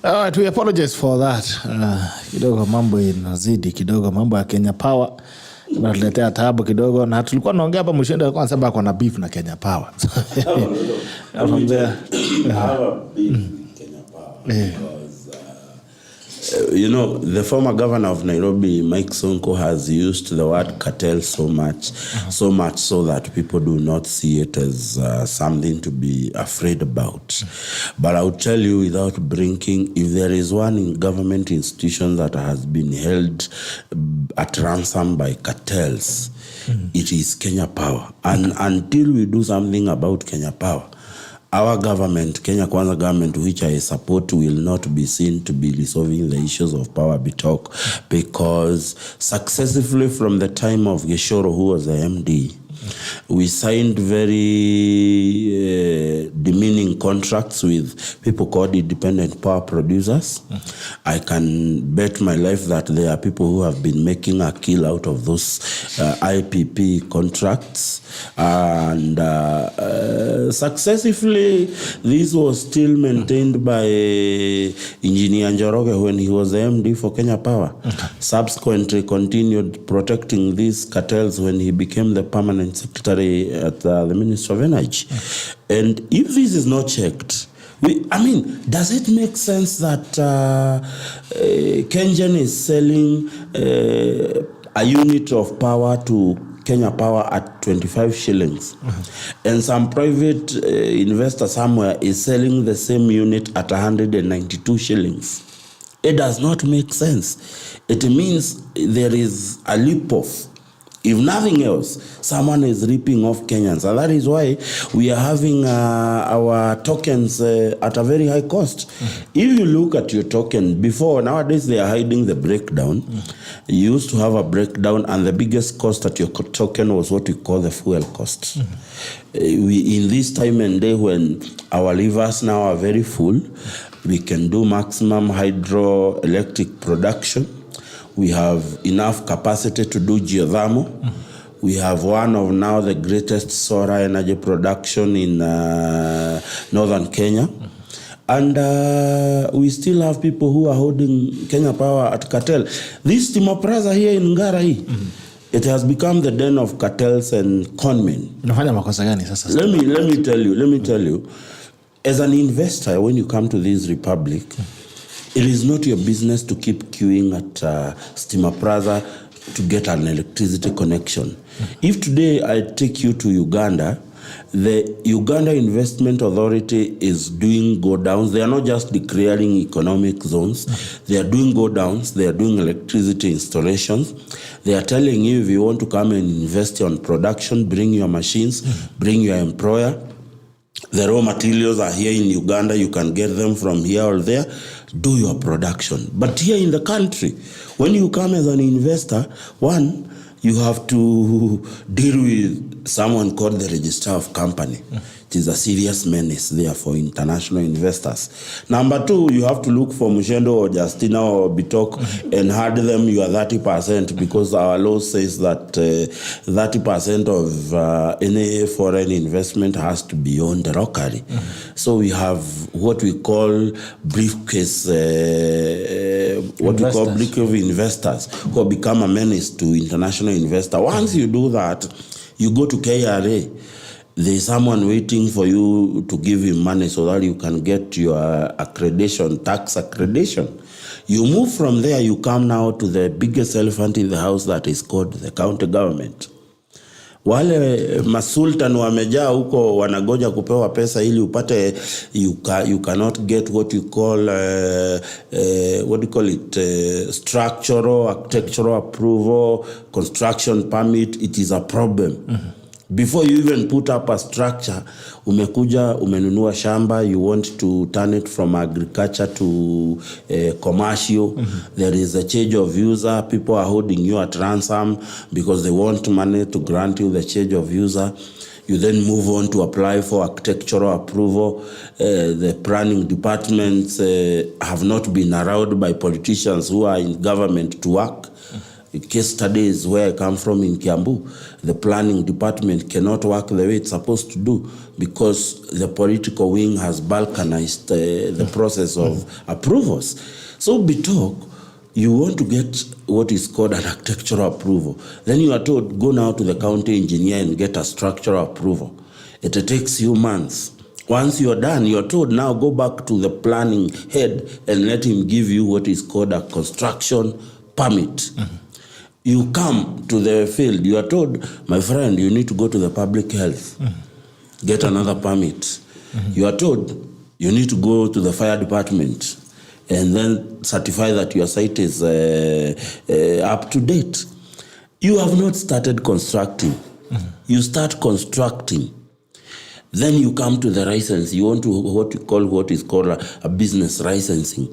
We apologize for that. Kidogo mambo inazidi kidogo, mambo ya Kenya Power tunaletea taabu kidogo, na tulikuwa tunaongea hapa Muchendu alikuwa anasema ako na beef na Kenya Power. From there, Kenya Power. You know, the former governor of Nairobi, Mike Sonko, has used the word cartel so much so that people do not see it as something to be afraid about. But I'll tell you without blinking, if there is one government institution that has been held at ransom by cartels, it is Kenya Power. And until we do something about Kenya Power, our government, Kenya Kwanza government, which I support, will not be seen to be resolving the issues of power Bitok, because successively from the time of Geshoro, who was the MD, we signed very demeaning contracts with people called independent power producers. I can bet my life that there are people who have been making a kill out of those IPP contracts. And successively, this was still maintained by Engineer Njoroge when he was the MD for Kenya Power. Subsequently continued protecting these cartels when he became the permanent secretary at the Ministry of Energy. And if this is not checked, does it make sense that Kengen is selling a unit of power to Kenya Power at 25 shillings, and some private investor somewhere is selling the same unit at 192 shillings? It does not make sense. It means there is a leap-off. If nothing else, someone is ripping off Kenyans. And that is why we are having our tokens at a very high cost. If you look at your token, before, nowadays they are hiding the breakdown. You used to have a breakdown, and the biggest cost at your token was what we call the fuel cost. In this time and day when our rivers now are very full, we can do maximum hydroelectric production. We have enough capacity to do geothermal. We have one of now the greatest solar energy production in northern Kenya. And we still have people who are holding Kenya Power at cartel. This Timor Plaza here in Ngarai, it has become the den of cartels and conmen. Let me tell you, as an investor, when you come to this republic, it is not your business to keep queuing at Stima Plaza to get an electricity connection. If today I take you to Uganda, the Uganda Investment Authority is doing go-downs. They are not just declaring economic zones. They are doing go-downs. They are doing electricity installations. They are telling you, if you want to come and invest on production, bring your machines, bring your employer. The raw materials are here in Uganda. You can get them from here or there. Do your production. But here in the country, when you come as an investor, one, you have to deal with someone called the Registrar of Company. It is a serious menace there for international investors. Number two, you have to look for Muchendu or Justina or Bitok and hand them your 30%, because our law says that 30% of any foreign investment has to be owned locally. So we have what we call briefcase, briefcase investors who become a menace to international investors. Once you do that, you go to KRA. There's someone waiting for you to give him money so that you can get your accreditation, tax accreditation. You move from there, you come now to the biggest elephant in the house, that is called the county government. Wale masultan wamejaa huko wanagoja kupewa pesa ili upate, you cannot get what you call structural, architectural approval, construction permit. It is a problem. Before you even put up a structure, umenunua shamba, you want to turn it from agriculture to commercial. There is a change of user. People are holding you at ransom because they want money to grant you the change of user. You then move on to apply for architectural approval. The planning departments have not been allowed by politicians who are in government to work. case studies where I come from in Kiambu, the planning department cannot work the way it's supposed to do because the political wing has balkanized the process of approvals. So Bitok, you want to get what is called an architectural approval. Then you are told, go now to the county engineer and get a structural approval. It takes you months. Once you're done, you're told, now go back to the planning head and let him give you what is called a construction permit. You come to the field, you are told, my friend, you need to go to the public health, get another permit. You are told, you need to go to the fire department and then certify that your site is up to date. You have not started constructing. You start constructing. Then you come to the license. You want to what is called a business licensing.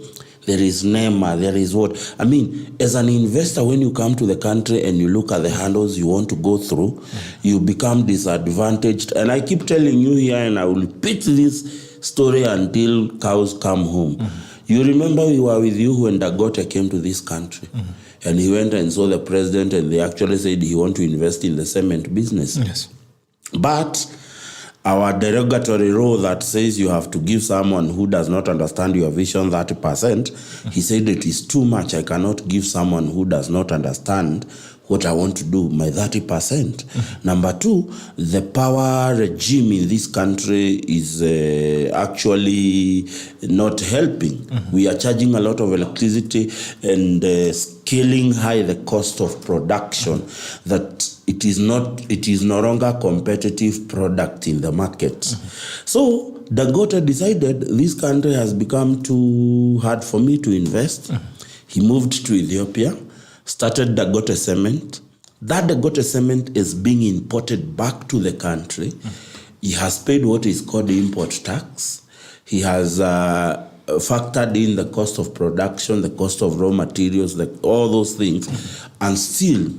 There is NEMA, there is what. I mean, as an investor, when you come to the country and you look at the handles you want to go through, you become disadvantaged. And I keep telling you here, and I will repeat this story until cows come home. You remember we were with you when Dagote came to this country. And he went and saw the president, and they actually said he want to invest in the cement business. Yes. But our derogatory rule that says you have to give someone who does not understand your vision 30%, he said it is too much. I cannot give someone who does not understand what I want to do, my 30%. Number two, the power regime in this country is actually not helping. We are charging a lot of electricity and scaling high the cost of production, that it is no longer competitive product in the market. So Dagote decided this country has become too hard for me to invest. He moved to Ethiopia, started Dagote Cement. That Dagote Cement is being imported back to the country. He has paid what is called the import tax. He has factored in the cost of production, the cost of raw materials, all those things, and still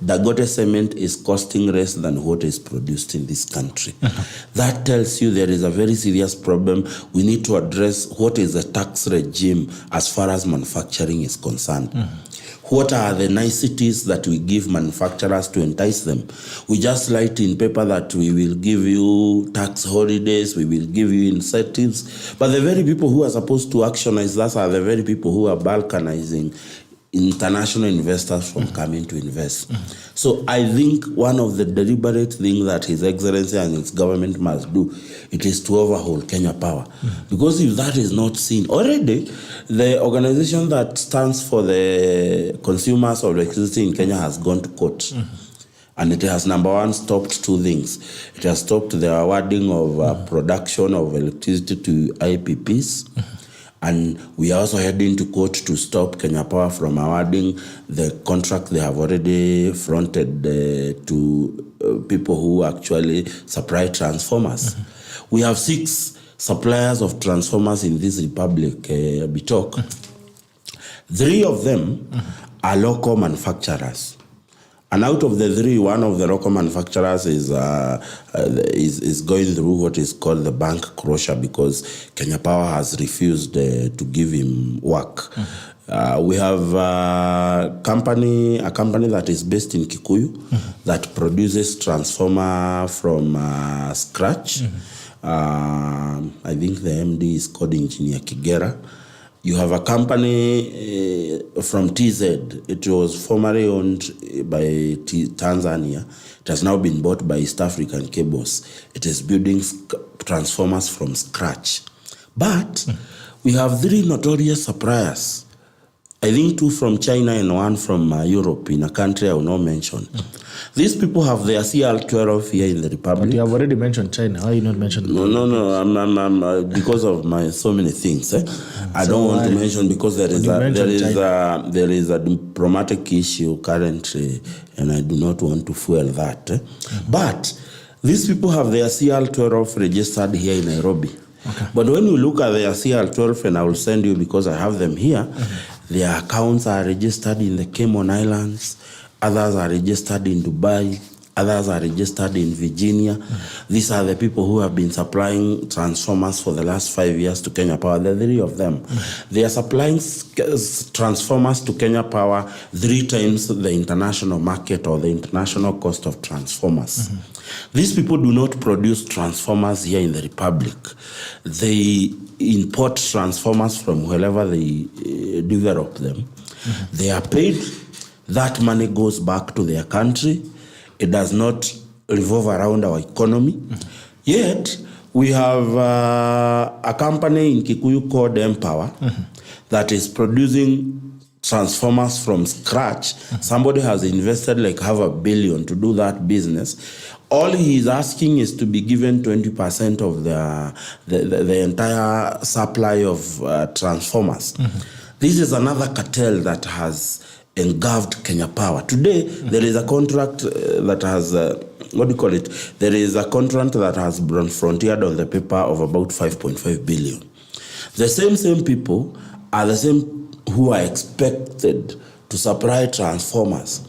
Dagote Cement is costing less than what is produced in this country. That tells you there is a very serious problem. We need to address what is the tax regime as far as manufacturing is concerned. What are the niceties that we give manufacturers to entice them? We just write in paper that we will give you tax holidays, we will give you incentives, but the very people who are supposed to actionize that are the very people who are balkanizing international investors from coming to invest. So I think one of the deliberate things that His Excellency and his government must do, it is to overhaul Kenya Power. Because if that is not seen, already the organization that stands for the consumers of electricity in Kenya has gone to court. And it has, number one, stopped two things. It has stopped the awarding of production of electricity to IPPs. And we are also heading to court to stop Kenya Power from awarding the contract they have already fronted to people who actually supply transformers. We have 6 suppliers of transformers in this republic, Bitok. 3 of them are local manufacturers. And out of the 3, one of the local manufacturers is going through what is called the bank closure because Kenya Power has refused to give him work. We have a company that is based in Kikuyu that produces transformer from scratch. I think the MD is called Engineer Kigera. You have a company from TZ. It was formerly owned by Tanzania. It has now been bought by East African Cables. It is building transformers from scratch. But we have 3 notorious suppliers. I think 2 from China and 1 from Europe, in a country I will not mention. These people have their CL12 here in the Republic. But you have already mentioned China. Why you not mentioned? No. I'm because of my so many things. I don't want to mention because there is a diplomatic issue currently, and I do not want to fuel that. But these people have their CL12 registered here in Nairobi. But when you look at their CL12, and I will send you because I have them here, their accounts are registered in the Cayman Islands. Others are registered in Dubai. Others are registered in Virginia. These are the people who have been supplying transformers for the last 5 years to Kenya Power. The three of them. They are supplying transformers to Kenya Power 3 times the international market or the international cost of transformers. These people do not produce transformers here in the Republic. They import transformers from wherever they develop them. They are paid. That money goes back to their country. It does not revolve around our economy. Yet, we have a company in Kikuyu called Empower that is producing transformers from scratch. Somebody has invested like $500 million to do that business. All he is asking is to be given 20% of the entire supply of transformers. This is another cartel that has engulfed Kenya Power. Today, there is a contract that has, there is a contract that has been frontiered on the paper of about 5.5 billion. The same people are the same who are expected to supply transformers.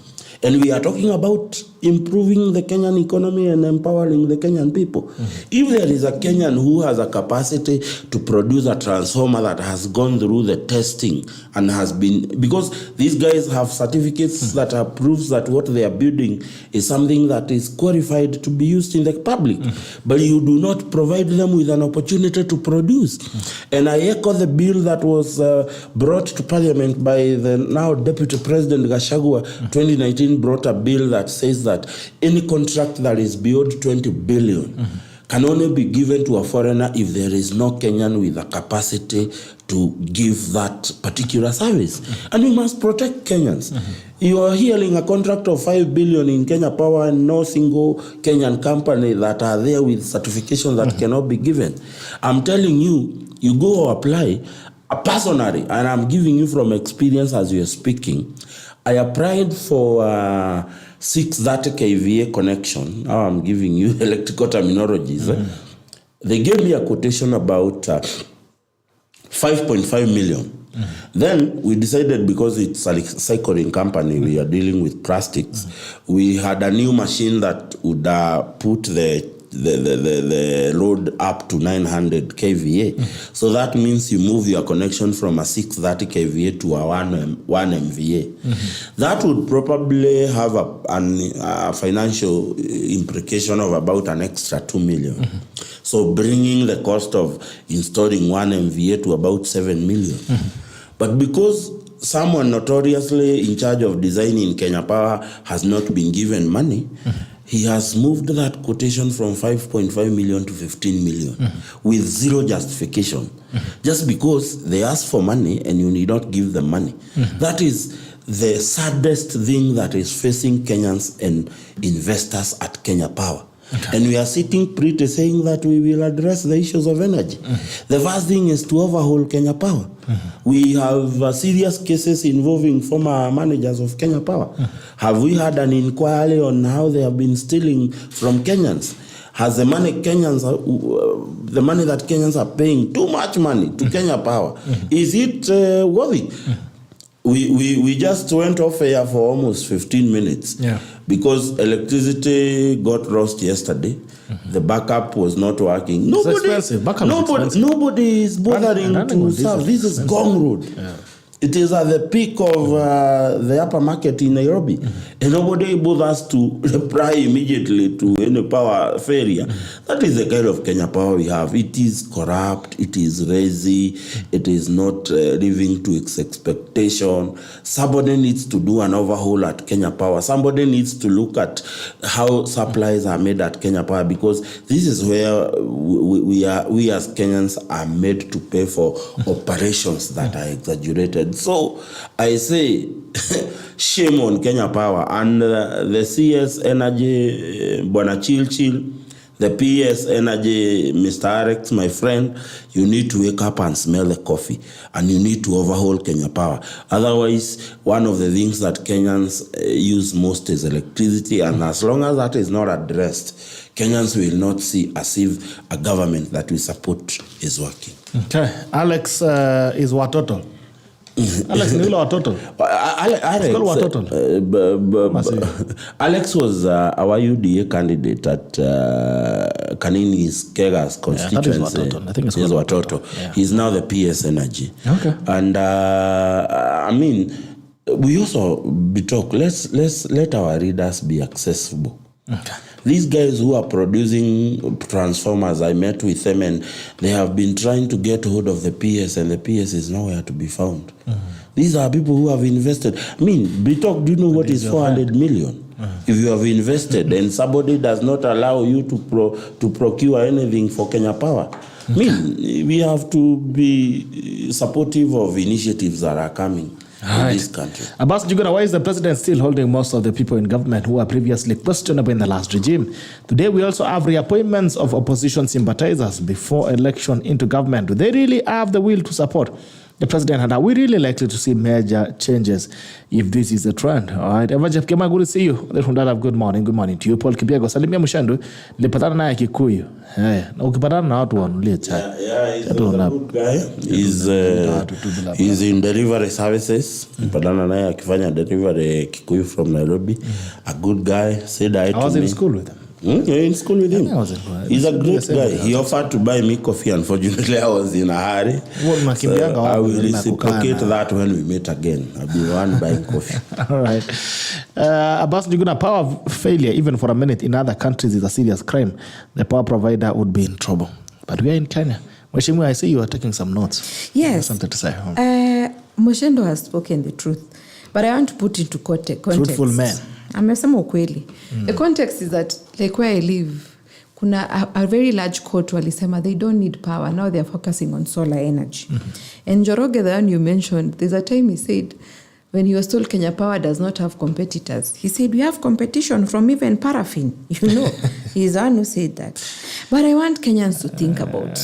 And we are talking about improving the Kenyan economy and empowering the Kenyan people. If there is a Kenyan who has a capacity to produce a transformer that has gone through the testing and has been, because these guys have certificates that are proofs that what they are building is something that is qualified to be used in the public, but you do not provide them with an opportunity to produce. And I echo the bill that was brought to Parliament by the now Deputy President Gachagua, 2019, brought a bill that says that any contract that is beyond 20 billion can only be given to a foreigner if there is no Kenyan with a capacity to give that particular service. And we must protect Kenyans. You are hearing a contract of 5 billion in Kenya Power and no single Kenyan company that are there with certification that cannot be given. I'm telling you, you go apply. Personally, and I'm giving you from experience as you're speaking, I applied for 630 kVA connection. Now I'm giving you electrical terminologies. They gave me a quotation about 5.5 million. Then we decided, because it's a cycling company, we are dealing with plastics. We had a new machine that would put the load up to 900 kVA. So that means you move your connection from a 630 kVA to a 1 MVA. That would probably have a financial implication of about an extra 2 million. So bringing the cost of installing 1 MVA to about 7 million. But because someone notoriously in charge of designing Kenya Power has not been given money, he has moved that quotation from 5.5 million to 15 million with zero justification. Just because they ask for money and you need not give them money. That is the saddest thing that is facing Kenyans and investors at Kenya Power. And we are sitting pretty saying that we will address the issues of energy. The first thing is to overhaul Kenya Power. We have serious cases involving former managers of Kenya Power. Have we had an inquiry on how they have been stealing from Kenyans? Has the money that Kenyans are paying, too much money to Kenya Power, is it worthy? We just went off air for almost 15 minutes because electricity got lost yesterday. The backup was not working. Nobody is bothering to serve. This is Gong Road. It is at the peak of the upper market in Nairobi. And nobody bothers to reply immediately to any power failure. That is the kind of Kenya Power we have. It is corrupt, it is lazy, it is not living to its expectation. Somebody needs to do an overhaul at Kenya Power. Somebody needs to look at how supplies are made at Kenya Power, because this is where we as Kenyans are made to pay for operations that are exaggerated. So I say, shame on Kenya Power and the CS Energy, Bwana Chil, the PS Energy, Mr. Alex, my friend. You need to wake up and smell the coffee, and you need to overhaul Kenya Power. Otherwise, one of the things that Kenyans use most is electricity, and as long as that is not addressed, Kenyans will not see as if a government that we support is working. Okay, Alex is what total? Alex ni ule wa Total. Alex was our UDA candidate at Kanini's Kega's constituency. I think it's Watoto. Yeah. He's now the PS Energy. Okay. And I mean, we also Bitok. Let our readers be accessible. Okay. These guys who are producing transformers, I met with them and they have been trying to get hold of the PS and the PS is nowhere to be found. These are people who have invested. I mean, Bitok, do you know what is 400 million? If you have invested and somebody does not allow you to procure anything for Kenya Power. I mean, we have to be supportive of initiatives that are coming. In this country. Abbas Juguna, why is the president still holding most of the people in government who were previously questionable in the last regime? Today, we also have reappointments of opposition sympathizers before election into government. Do they really have the will to support the president? And are we really likely to see major changes if this is a trend? All right. Evajef Kema, good to see you. Good morning. Good morning to you. Paul Kibiago, Salimia Muchendu, nilipatana naye Kikuyu. Na ukipatana na watu wanulie chai. Yeah, he's a good guy. He's in delivery services. Nilipatana naye akifanya delivery Kikuyu from Nairobi. A good guy. Said I was in school with him. In school with him. He's a great guy. He offered to buy me coffee. Unfortunately, I was in a hurry. So I will reciprocate that when we meet again. I'll be the one buying coffee. All right. Abbas Juguna, power failure, even for a minute, in other countries is a serious crime. The power provider would be in trouble. But we are in Kenya. Mheshimiwa, I see you are taking some notes. Yes. Something to say. Muchendu has spoken the truth. But I want to put into context. Truthful man. Amesema ukweli. The context is that, like where I live, kuna a very large court walisema they don't need power. Now they are focusing on solar energy. And Njoroge, the one you mentioned, there's a time he said, when he was told Kenya Power does not have competitors, he said, we have competition from even paraffin. You know, he's the one who said that. But I want Kenyans to think about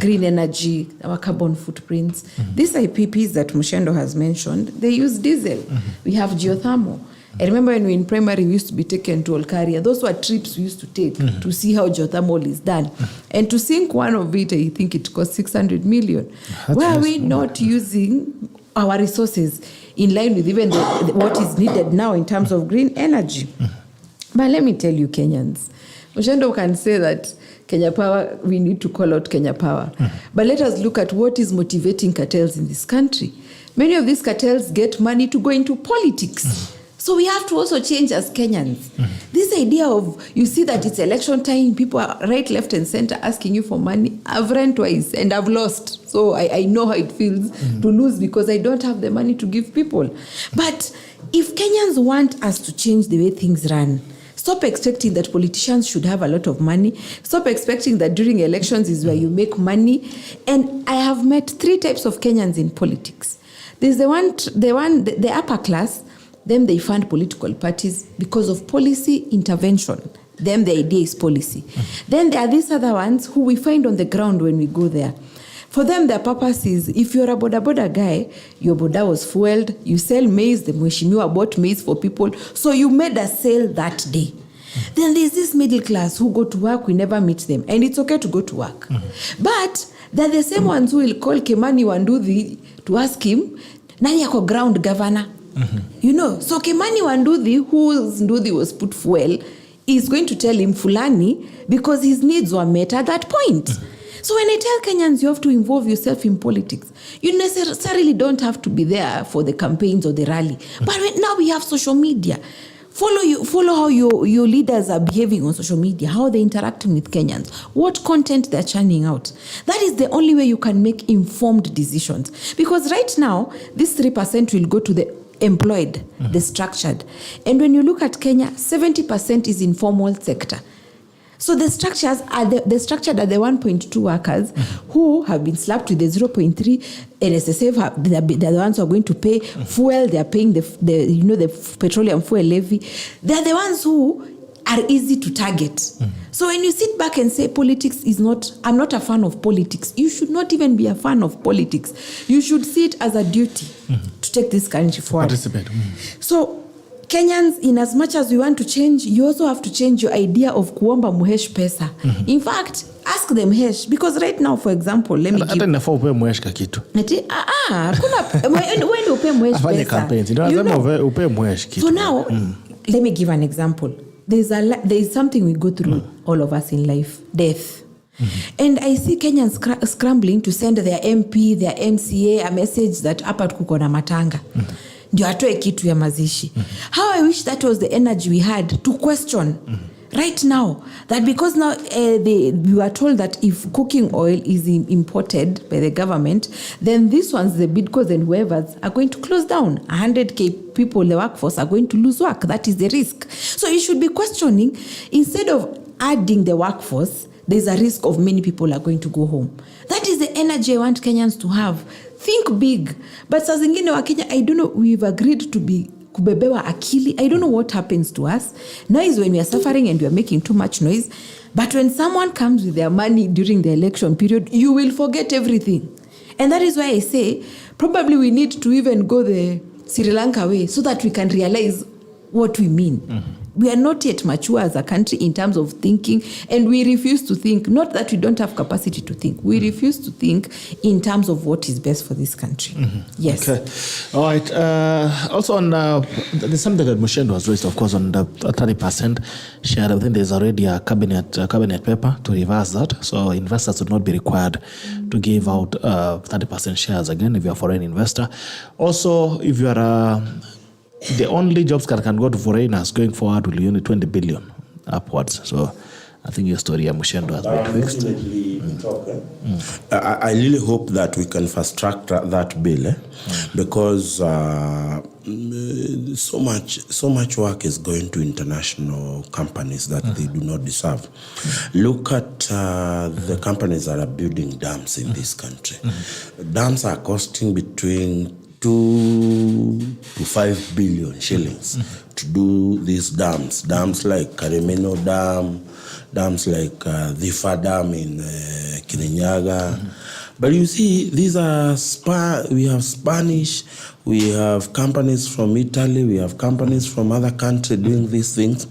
green energy, our carbon footprints. These IPPs that Muchendu has mentioned, they use diesel. We have geothermal. I remember when we were in primary, we used to be taken to Olkaria. Those were trips we used to take to see how geothermal is done. And to sink one of it, I think it cost 600 million. Why are we not using our resources in line with even what is needed now in terms of green energy? But let me tell you, Kenyans, Muchendu can say that Kenya Power, we need to call out Kenya Power. But let us look at what is motivating cartels in this country. Many of these cartels get money to go into politics. So we have to also change as Kenyans. This idea of, you see that it's election time, people are right, left and center asking you for money. I've run twice and I've lost. So I know how it feels to lose because I don't have the money to give people. But if Kenyans want us to change the way things run, stop expecting that politicians should have a lot of money. Stop expecting that during elections is where you make money. And I have met 3 types of Kenyans in politics. There's the upper class. Them they fund political parties because of policy intervention. Them the idea is policy. Then there are these other ones who we find on the ground when we go there. For them, their purpose is, if you're a boda guy, your boda was fueled, you sell maize, the Mheshimiwa bought maize for people, so you made a sale that day. Then there's this middle class who go to work, we never meet them, and it's okay to go to work. But they're the same ones who will call Kimani Wanduthi to ask him, nani yako ground governor? You know, so Kimani Wanduthi, whose Nduthi was put fuel, is going to tell him Fulani because his needs were met at that point. So when I tell Kenyans you have to involve yourself in politics, you necessarily don't have to be there for the campaigns or the rally. But now we have social media. Follow how your leaders are behaving on social media, how they're interacting with Kenyans, what content they're churning out. That is the only way you can make informed decisions. Because right now, this 3% will go to the employed, the structured. And when you look at Kenya, 70% is informal sector. So the structured are the 1.2 workers who have been slapped with the 0.3 NSSF. They're the ones who are going to pay fuel. They are paying the petroleum fuel levy. They're the ones who are easy to target. So when you sit back and say politics is not, I'm not a fan of politics, you should not even be a fan of politics. You should see it as a duty to take this country forward. Participate. So Kenyans, in as much as we want to change, you also have to change your idea of kuomba muhesh pesa. In fact, ask them hesh, because right now, for example, let me give... Hata ninafaa upe muhesh kakitu. When upe muhesh Afanye pesa. campaigns. You know, upe muhesh kitu. So now, let me give an example. There is something we go through, all of us in life, death. And I see Kenyans scrambling to send their MP, their MCA a message that hapa tuko na matanga. Ndio atoe kitu ya mazishi. How I wish that was the energy we had to question right now, that because now we were told that if cooking oil is imported by the government, then these ones, the Bidcos and whoever's, are going to close down. 100,000 people, the workforce, are going to lose work. That is the risk. So you should be questioning, instead of adding the workforce, there's a risk of many people are going to go home. That is the energy I want Kenyans to have. Think big. But saa zingine wa Kenya, I don't know, we've agreed to be kubebewa akili. I don't know what happens to us. Noise when we are suffering and we are making too much noise. But when someone comes with their money during the election period, you will forget everything. And that is why I say, probably we need to even go the Sri Lanka way so that we can realize what we mean. We are not yet mature as a country in terms of thinking, and we refuse to think. Not that we don't have capacity to think. We refuse to think in terms of what is best for this country. Yes. Okay. All right. Also on there's something that Muchendu has raised, of course, on the 30% share. I think there's already a cabinet paper to reverse that. So investors would not be required to give out 30% shares again if you're a foreign investor. Also, if you are the only jobs that can go to foreigners going forward will be only 20 billion upwards. So I think your story, Muchendu, has been fixed. I really hope that we can fast track that bill, because so much work is going to international companies that they do not deserve. Look at the companies that are building dams in this country. Dams are costing between 2 to 5 billion shillings to do these dams. Dams like Kebenei Dam, dams like Thifa Dam in Kirinyaga. But you see, these are we have Spanish, we have companies from Italy, we have companies from other countries doing these things,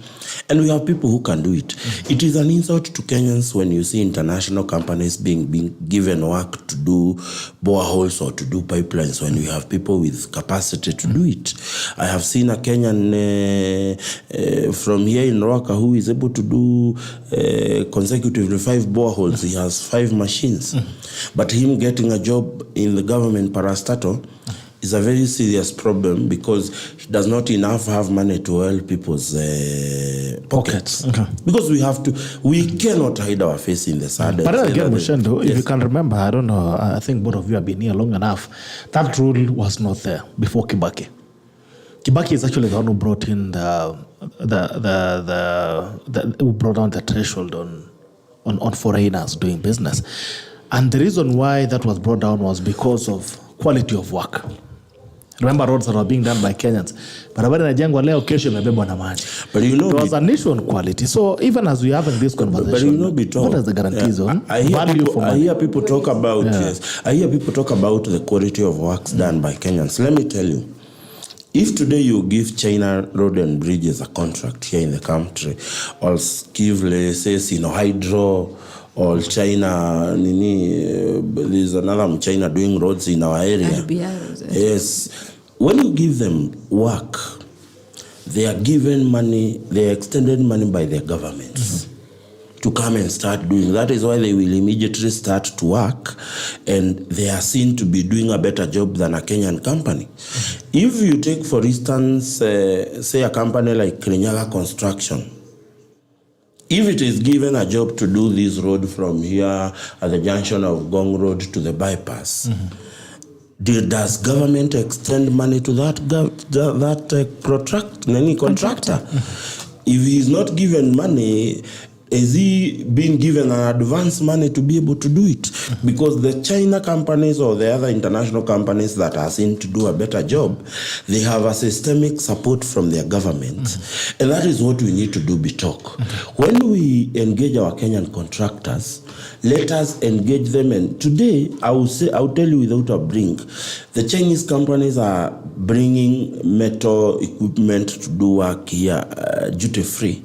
and we have people who can do it. It is an insult to Kenyans when you see international companies being given work to do boreholes or to do pipelines when we have people with capacity to do it. I have seen a Kenyan from here in Rwaka who is able to do consecutively 5 boreholes. He has 5 machines. But him getting a job in the government parastatal is a very serious problem, because he does not enough have money to help people's pockets. Okay. Because we cannot hide our face in the sand. But again, Muchendu, if you can remember, I don't know, I think both of you have been here long enough, that rule was not there before Kibaki. Kibaki is actually the one who brought in who brought down the threshold on foreigners doing business. And the reason why that was brought down was because of quality of work. Remember roads that were being done by Kenyans. Barabara inajengwa leo, kesho imebebwa na maji. But you know, it was an issue on quality. So even as we are having this conversation, but you know, Bitok, what is the guarantees on value for money? I hear people talk about I hear people talk about the quality of works done by Kenyans. Let me tell you, if today you give China Road and Bridges a contract here in the country, or give, let's say, Hydro, or China, there's another China doing roads in our area. Yes. When you give them work, they are given money, they are extended money by their governments to come and start doing. That is why they will immediately start to work, and they are seen to be doing a better job than a Kenyan company. If you take, for instance, say a company like Kirinyaga Construction, if it is given a job to do this road from here at the junction of Gong Road to the bypass, does government extend money to that contractor? If he is not given money, is he being given an advance money to be able to do it? Because the China companies or the other international companies that are seen to do a better job, they have a systemic support from their governments. And that is what we need to do, Bitok. When we engage our Kenyan contractors, let us engage them. And today, I'll tell you without a blink, the Chinese companies are bringing metal equipment to do work here duty free.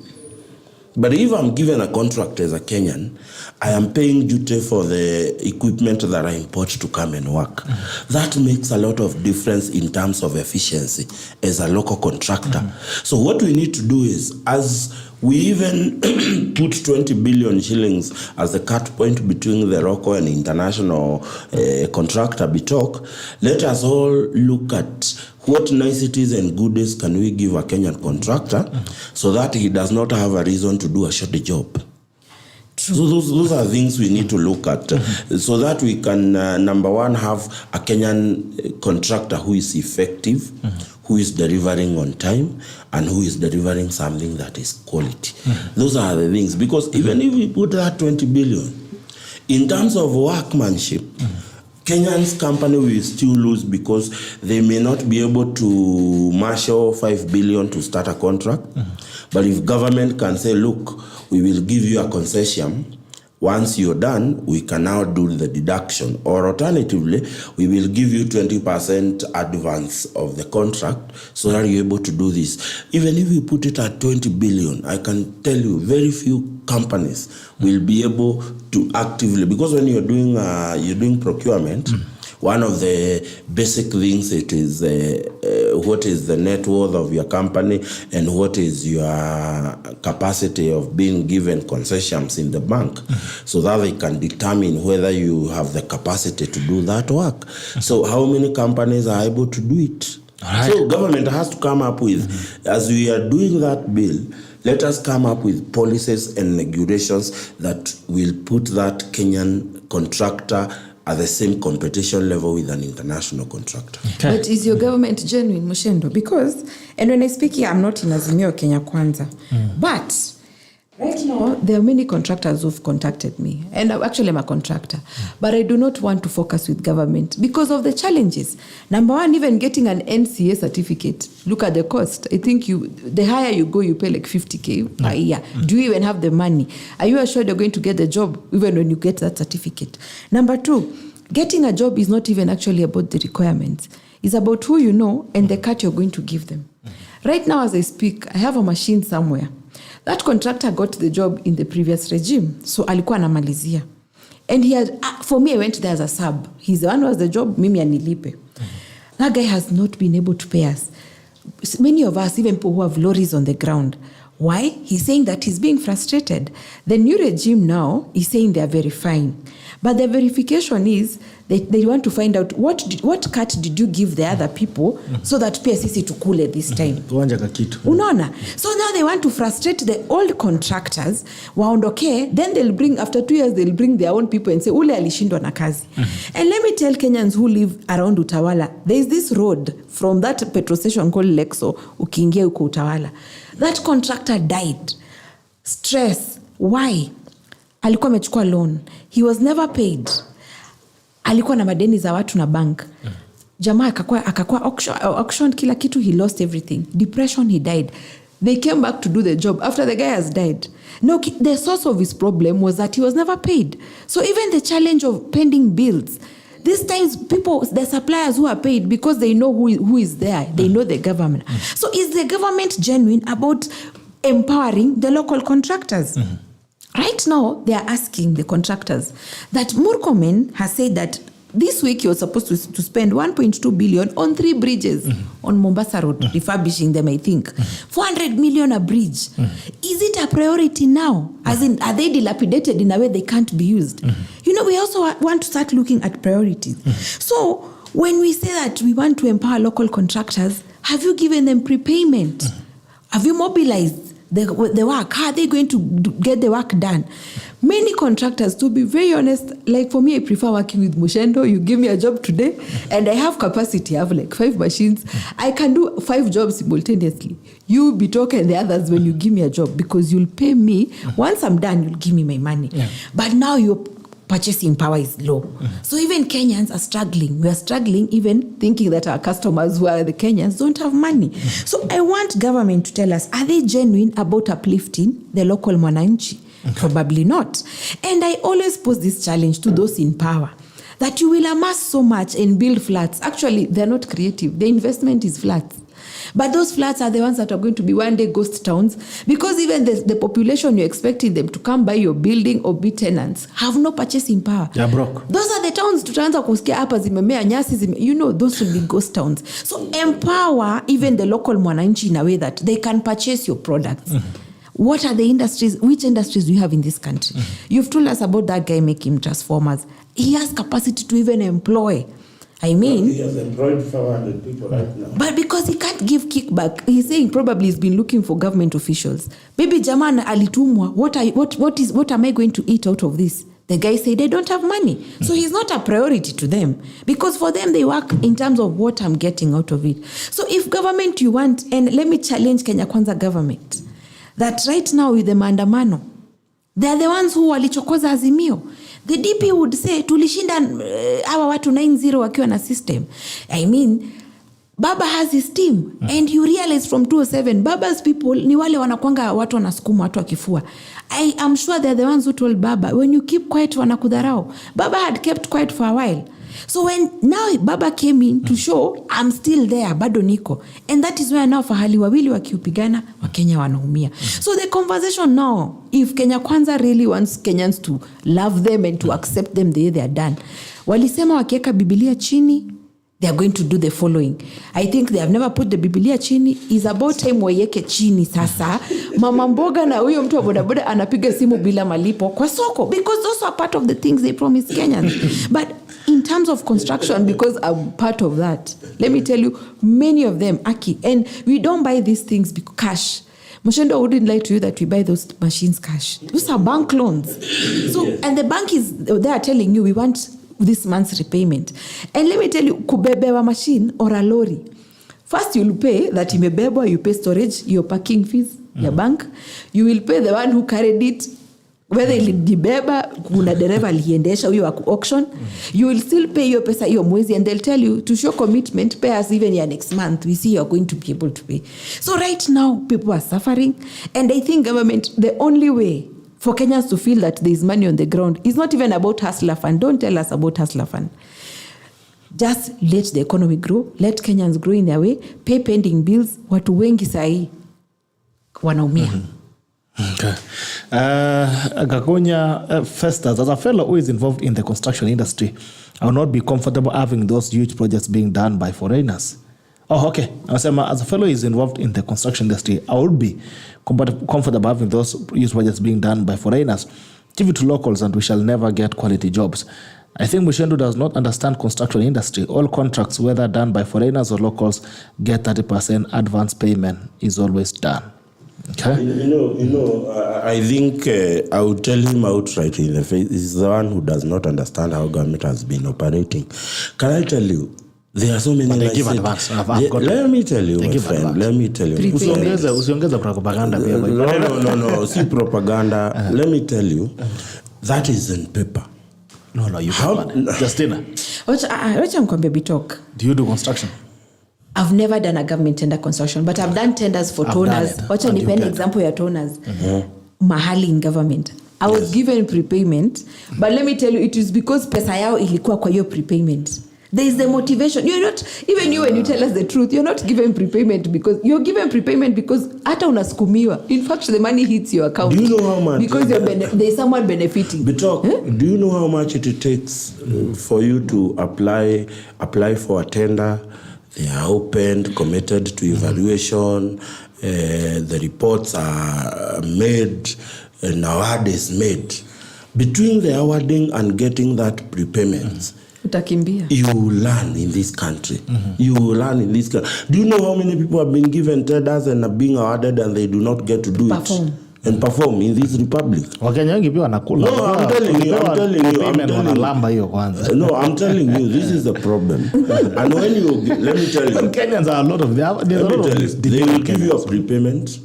But if I'm given a contract as a Kenyan, I am paying duty for the equipment that I import to come and work. That makes a lot of difference in terms of efficiency as a local contractor. So what we need to do is, as we even put 20 billion shillings as the cut point between the local and international contractor, Bitok, let us all look at what niceties and goodies can we give a Kenyan contractor so that he does not have a reason to do a shoddy job. So those are things we need to look at so that we can, number one, have a Kenyan contractor who is effective, who is delivering on time, and who is delivering something that is quality. Those are the things. Because even if we put that 20 billion, in terms of workmanship, Kenyan's company will still lose because they may not be able to marshal 5 billion to start a contract. But if government can say, look, we will give you a concession. Once you're done, we can now do the deduction. Or alternatively, we will give you 20% advance of the contract so that you're able to do this. Even if we put it at 20 billion, I can tell you very few companies will be able to actively, because when you're doing procurement, one of the basic things it is what is the net worth of your company and what is your capacity of being given concessions in the bank, so that they can determine whether you have the capacity to do that work. So how many companies are able to do it? Right. So government has to come up with, as we are doing that bill, let us come up with policies and regulations that will put that Kenyan contractor at the same competition level with an international contractor. Okay. But is your government genuine, Muchendu? Because, and when I speak here, I'm not in Azimio Kenya Kwanza. But right now, there are many contractors who've contacted me. And actually, I'm a contractor. But I do not want to focus with government because of the challenges. Number one, even getting an NCA certificate. Look at the cost. I think the higher you go, you pay like 50K per year. Do you even have the money? Are you assured you're going to get the job even when you get that certificate? Number two, getting a job is not even actually about the requirements. It's about who you know and the cut you're going to give them. Right now, as I speak, I have a machine somewhere. That contractor got the job in the previous regime. So alikuwa anamalizia. And he had, for me, I went there as a sub. He's the one who has the job, mimi anilipe. That guy has not been able to pay us. Many of us, even people who have lorries on the ground. Why? He's saying that he's being frustrated. The new regime now is saying they are verifying. But the verification is they want to find out what cut did you give the other people so that PSCC tukule this time. Unaona? So now they want to frustrate the old contractors. Waondoke, then they'll bring, after 2 years, they'll bring their own people and say, ule alishindwa na kazi. And let me tell Kenyans who live around Utawala, there is this road from that petrol station called Lexo, ukiingia uko Utawala. That contractor died. Stress. Why? Alikuwa amechukua loan. He was never paid. Alikuwa na madeni za watu na bank. Jamaa akakuwa auction kila kitu, he lost everything. Depression, he died. They came back to do the job after the guy has died. No, the source of his problem was that he was never paid. So even the challenge of pending bills, these times people, the suppliers who are paid because they know who is there, they know the government. So is the government genuine about empowering the local contractors? Right now, they are asking the contractors that Murkomen has said that this week he was supposed to spend 1.2 billion on 3 bridges on Mombasa Road, refurbishing them, I think. 400 million a bridge. Is it a priority now? As in, are they dilapidated in a way they can't be used? You know, we also want to start looking at priorities. So, when we say that we want to empower local contractors, have you given them prepayment? Have you mobilized the work? How are they going to get the work done? Many contractors, to be very honest, like for me, I prefer working with Muchendu. You give me a job today and I have capacity. I have like 5 machines. I can do 5 jobs simultaneously. You, Bitok, and the others when you give me a job, because you'll pay me. Once I'm done, you'll give me my money. Yeah. But now your purchasing power is low. So even Kenyans are struggling. We are struggling even thinking that our customers who are the Kenyans don't have money. So I want government to tell us, are they genuine about uplifting the local mwananchi? Probably not. And I always pose this challenge to those in power, that you will amass so much and build flats. Actually, they're not creative. The investment is flats. But those flats are the ones that are going to be one day ghost towns, because even the population you're expecting them to come buy your building or be tenants have no purchasing power. They're broke. Those are the towns tutaanza kusikia hapa zimemea nyasi those will be ghost towns. So empower even the local mwananchi in a way that they can purchase your products. What are the industries? Which industries do you have in this country? You've told us about that guy making transformers. He has capacity to even employ. I mean, he has employed 500 people right now. But because he can't give kickback, he's saying probably he's been looking for government officials. Maybe Jaman alitumwa, what am I going to eat out of this? The guy said they don't have money. So he's not a priority to them, because for them they work in terms of what I'm getting out of it. So if government you want, and let me challenge Kenya Kwanza government, that right now with the maandamano, they are the ones who walichokoza Azimio. The DP would say, tulishinda hawa watu 9-0 wakiwa na system. I mean, Baba has his team. And you realize from 2007, Baba's people ni wale wanakuanga watu wanasukuma, watu wakifua. I am sure they're the ones who told Baba, when you keep quiet wanakudharau. Baba had kept quiet for a while. So when now Baba came in to show, I'm still there, bado niko. And that is where now fahali wawili wakiupigana, Wakenya wanaumia. So the conversation now, if Kenya Kwanza really wants Kenyans to love them and to accept them the way they are done, walisema wakieka Biblia chini, they are going to do the following. I think they have never put the Biblia chini. It's about time waieke chini sasa. Mama mboga na huyo mtu wa bodaboda anapiga simu bila malipo kwa soko, because those are part of the things they promised Kenyans. But in terms of construction, because I'm part of that, let me tell you, many of them, and we don't buy these things because cash. Muchendu wouldn't lie to you that we buy those machines cash. Those are bank loans. So, and the bank they are telling you, we want this month's repayment. And let me tell you, kubebewa machine or a lorry, first you'll pay that imebebwa, you pay storage, your parking fees, your bank. You will pay the one who carried it, whether ilibeba, kuna dereva aliendesha huyo auction. You will still pay your pesa hiyo mwezi, and they'll tell you to show commitment, pay us even your next month. We see you're going to be able to pay. So right now, people are suffering. And I think government, the only way for Kenyans to feel that there is money on the ground is not even about hustler fund. Don't tell us about hustler fund. Just let the economy grow. Let Kenyans grow in their way. Pay pending bills. Watu wengi sahi wanaumia. Okay. Gakonya Festus, as a fellow who is involved in the construction industry, I will not be comfortable having those huge projects being done by foreigners. Oh, okay. As a fellow who is involved in the construction industry, I would be comfortable having those huge projects being done by foreigners. Give it to locals and we shall never get quality jobs. I think Muchendu does not understand construction industry. All contracts, whether done by foreigners or locals, get 30% advance payment is always done. Okay. I think I would tell him outright in the face, he's the one who does not understand how government has been operating. Can I tell you, there are so many. But they give advance. Let me tell you, my friend. Let me tell you. Usiongeza propaganda. No. See propaganda. Let me tell you, that is in paper. No, you can't. Justina. Wacha mkwambie Bitok. Do you do construction? I've never done a government tender construction, but I've done tenders for toners. Wacha nipende example ya toners. Mahali in government. I was given prepayment, but let me tell you, it is because pesa yao ilikuwa kwa hiyo prepayment. There is the motivation. You're not, even you when you tell us the truth, you're not given prepayment because you're given prepayment because hata unasukumiwa. In fact, the money hits your account. Do you know how much? Because there's someone benefiting. Bitok, do you know how much it takes for you to apply for a tender? They are opened, committed to evaluation. The reports are made, an award is made. Between the awarding and getting that prepayment, utakimbia. You learn in this country. You learn in this country. Do you know how many people have been given tenders and are being awarded and they do not get to do perform. it? and perform in this republic. Wakenya wengi pia wanakula. No, I'm telling you. Wanalamba hiyo kwanza. No, I'm telling you, this is the problem. And when you, let me tell you. Kenyans are a lot of them. They will give you a prepayment.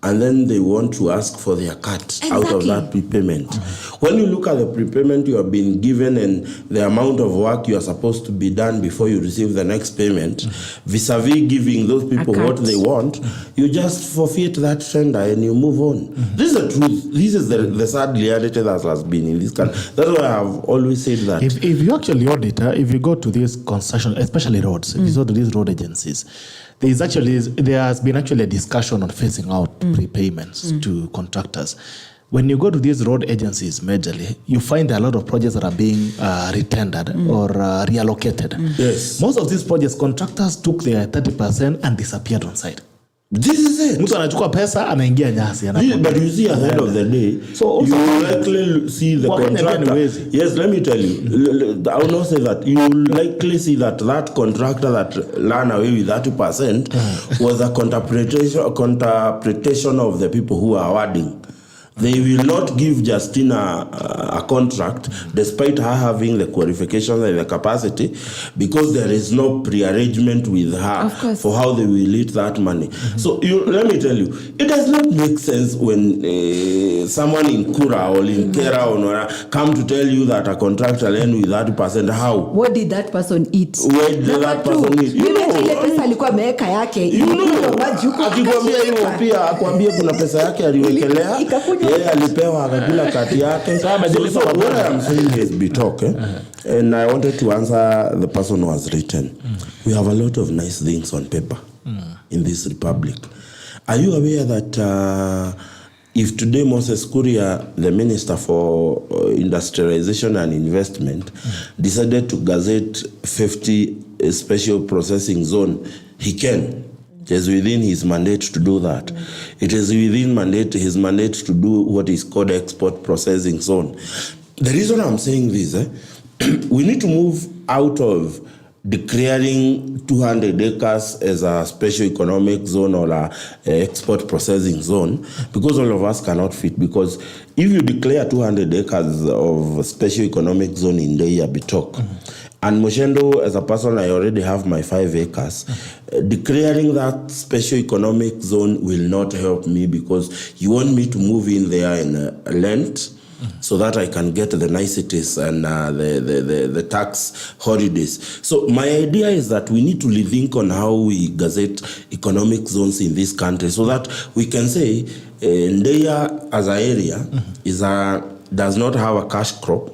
And then they want to ask for their cut out of that prepayment. When you look at the prepayment you have been given and the amount of work you are supposed to be done before you receive the next payment, vis-a-vis giving those people what they want, you just forfeit that tender and you move on. This is the truth. This is the sad reality that has been in this country. That's why I have always said that. If you actually audit, if you go to these construction, especially roads, if you go to these road agencies, there has been actually a discussion on phasing out prepayments to contractors. When you go to these road agencies majorly, you find a lot of projects that are being retendered or reallocated. Yes. Most of these projects, contractors took their 30% and disappeared on site. This is it. Mtu anachukua pesa anaingia nyasi. But you see, at the end of the day, so you will likely see the contractor. Yes, let me tell you. I will not say that. You will likely see that contractor that ran away with 30% was a interpretation of the people who are awarding. They will not give Justina a contract despite her having the qualifications and the capacity, because there is no prearrangement with her for how they will eat that money. So let me tell you, it does not make sense when someone in Kura or in Kera or Nora come to tell you that a contractor lend with 30%. How? What did that person eat? Where did that person eat? Akikwambia hiyo pia akwambie kuna pesa yake aliwekelea. Yeye alipewa akakula kati yake. So what I am saying is Bitok, and I wanted to answer the person who has written. We have a lot of nice things on paper in this republic. Are you aware that if today Moses Kuria, the Minister for Industrialization and Investment, decided to gazette 50 special processing zone, he can. It is within his mandate to do that. It is within his mandate to do what is called export processing zone. The reason I'm saying this, we need to move out of declaring 200 acres as a special economic zone or a export processing zone, because all of us cannot fit. Because if you declare 200 acres of special economic zone in Gerald Bitok, and Muchendu, as a person, I already have my 5 acres. Declaring that special economic zone will not help me, because you want me to move in there in length so that I can get the niceties and the tax holidays. So my idea is that we need to rethink on how we gazette economic zones in this country, so that we can say Ndeya as an area does not have a cash crop,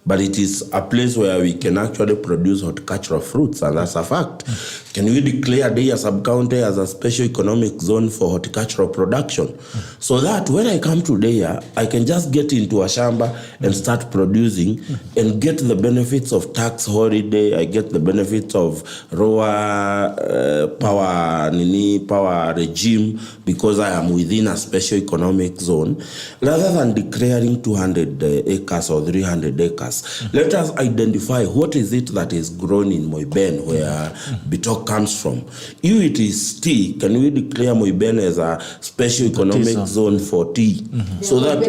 but it is a place where we can actually produce horticultural fruits, and that's a fact. Can we declare Deya sub-county as a special economic zone for horticultural production? So that when I come to Deya, I can just get into a shamba and start producing and get the benefits of tax holiday. I get the benefits of raw power regime, because I am within a special economic zone, rather than declaring 200 acres or 300 acres. Let us identify what is it that is grown in Moiben, where Bitok comes from. If it is tea, can we declare Moiben as a special economic zone for tea? So that,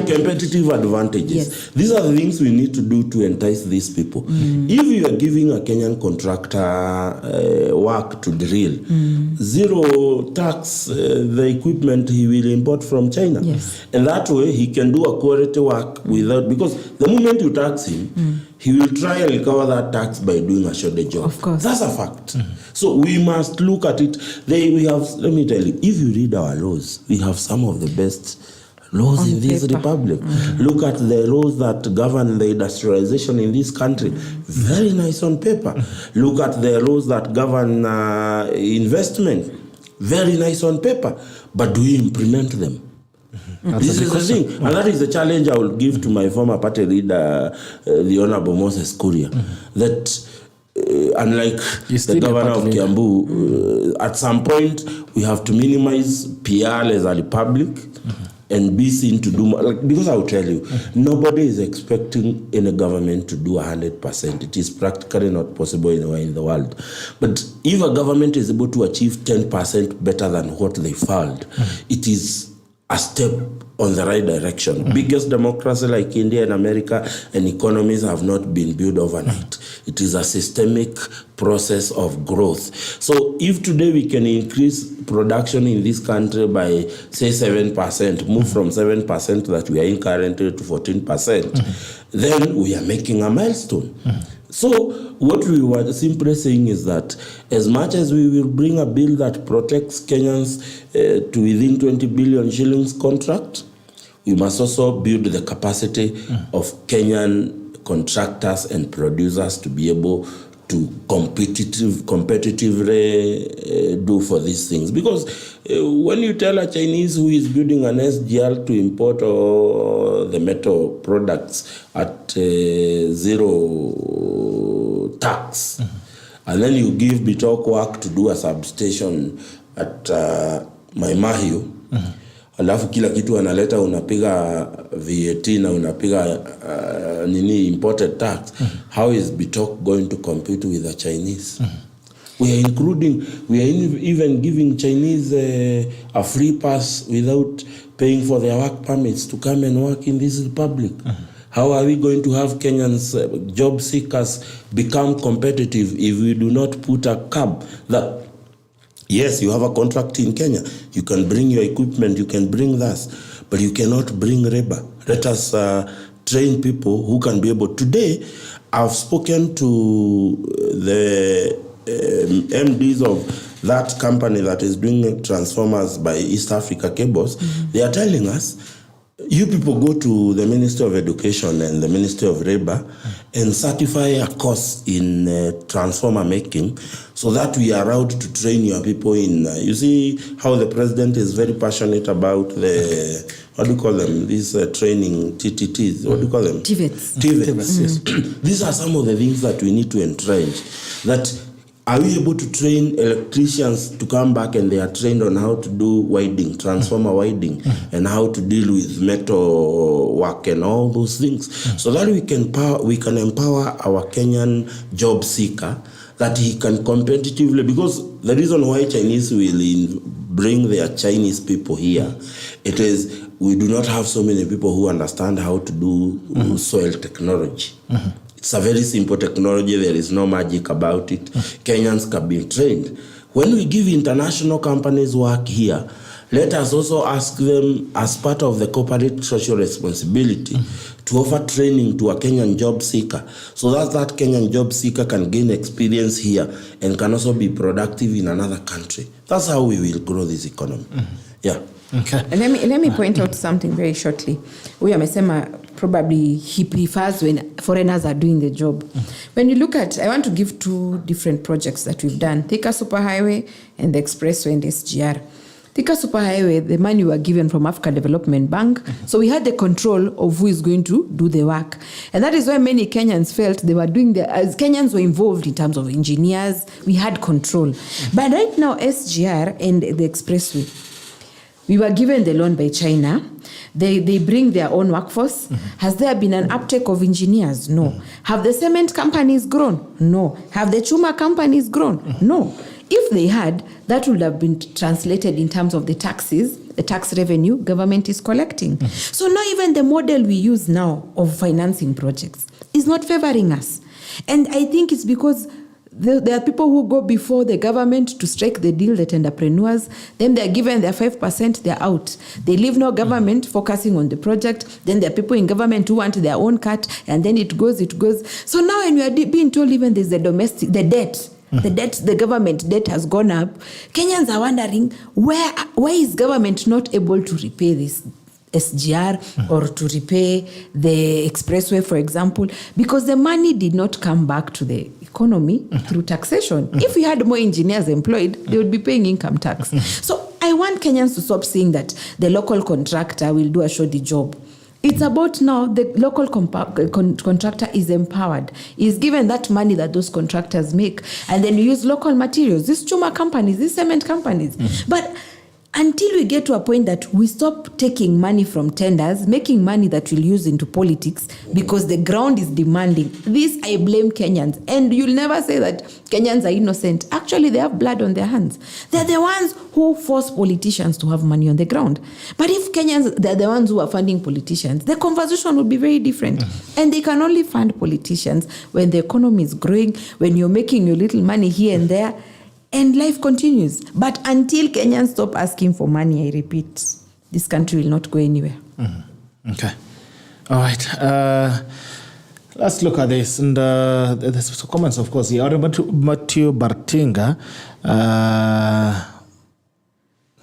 competitive advantages. Yes. These are the things we need to do to entice these people. If you are giving a Kenyan contractor work to drill, zero tax, the equipment he will import from China. Yes. And that way he can do a quality work without, because the moment you tax him, he will try and recover that tax by doing a shorter job. Of course. That's a fact. So we must look at it. Let me tell you, if you read our laws, we have some of the best laws in this republic. Look at the laws that govern the industrialization in this country. Very nice on paper. Look at the laws that govern investment. Very nice on paper. But do we implement them? This is the thing. And that is the challenge I will give to my former party leader, the Honorable Moses Kuria. That unlike the governor of Kiambu, at some point we have to minimize PR as a republic and be seen to do more. Because I will tell you, nobody is expecting any government to do 100%. It is practically not possible anywhere in the world. But if a government is able to achieve 10% better than what they filed, it is a step on the right direction. Biggest democracy like India and America, and economies have not been built overnight. It is a systemic process of growth. So if today we can increase production in this country by, say, 7%, move from 7% that we are in currently to 14%, then we are making a milestone. So what we were simply saying is that as much as we will bring a bill that protects Kenyans to within 20 billion shillings contract, we must also build the capacity of Kenyan contractors and producers to be able to competitively do for these things. Because when you tell a Chinese who is building an SGR to import the metal products at zero tax, and then you give Bitok work to do a substation at Maimahiu, alafu kila kitu analeta unapiga VAT na unapiga imported tax. How is Bitok going to compete with the Chinese? We are even giving Chinese a free pass without paying for their work permits to come and work in this republic. How are we going to have Kenyans, job seekers, become competitive if we do not put a cap that, yes, you have a contract in Kenya, you can bring your equipment, you can bring that, but you cannot bring labor. Let us train people who can be able. Today, I've spoken to the MDs of that company that is doing transformers by East Africa Cables. They are telling us, you people go to the Ministry of Education and the Ministry of Labor and certify a course in transformer making so that we are allowed to train your people in. You see how the president is very passionate about the, what do you call them, these training TTTs, what do you call them? TVETs. Yes. These are some of the things that we need to entrench. That are we able to train electricians to come back and they are trained on how to do wiring, transformer wiring, and how to deal with metal work and all those things, so that we can empower our Kenyan job seeker, that he can competitively, because the reason why Chinese will bring their Chinese people here, it is we do not have so many people who understand how to do soil technology. It's a very simple technology. There is no magic about it. Kenyans can be trained. When we give international companies work here, let us also ask them, as part of the corporate social responsibility, to offer training to a Kenyan job seeker, so that Kenyan job seeker can gain experience here and can also be productive in another country. That's how we will grow this economy. Yeah. Okay. And let me point out something very shortly. Huyu amesema probably he prefers when foreigners are doing the job. When you look at, I want to give two different projects that we've done, Thika Superhighway and the Expressway and SGR. Thika Superhighway, the money we were given from Africa Development Bank, so we had the control of who is going to do the work. And that is why many Kenyans felt they were doing as Kenyans were involved in terms of engineers, we had control. But right now, SGR and the Expressway, we were given the loan by China. They bring their own workforce. Has there been an uptake of engineers? No. Have the cement companies grown? No. Have the chuma companies grown? No. If they had, that would have been translated in terms of the taxes, the tax revenue government is collecting. So now even the model we use now of financing projects is not favoring us. And I think it's because there are people who go before the government to strike the deal, the entrepreneurs. Then they're given their 5%, they're out. They leave no government focusing on the project. Then there are people in government who want their own cut, and then it goes. So now when we are being told even there's the debt, the government debt has gone up, Kenyans are wondering, why is government not able to repay this SGR or to repay the expressway, for example, because the money did not come back to the economy through taxation. If we had more engineers employed, they would be paying income tax. So I want Kenyans to stop saying that the local contractor will do a shoddy job. It's about now the local contractor is empowered, is given that money that those contractors make, and then you use local materials, these chuma companies, these cement companies. But until we get to a point that we stop taking money from tenders, making money that we'll use into politics because the ground is demanding. This, I blame Kenyans. And you'll never say that Kenyans are innocent. Actually, they have blood on their hands. They're the ones who force politicians to have money on the ground. But if Kenyans, they're the ones who are funding politicians, the conversation would be very different. And they can only fund politicians when the economy is growing, when you're making your little money here and there, and life continues. But until Kenyans stop asking for money, I repeat, this country will not go anywhere. Mm-hmm. Okay. All right. Let's look at this. And there's some comments, of course. Matthew Bartinga.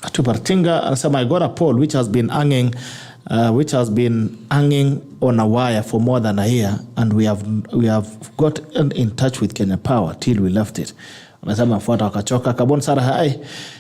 Matthew Bartinga anasema, I got a poll which has been hanging on a wire for more than a year, and we have gotten in touch with Kenya Power till we left it. Anasema fuata wakachoka. Kabon Sara, hai,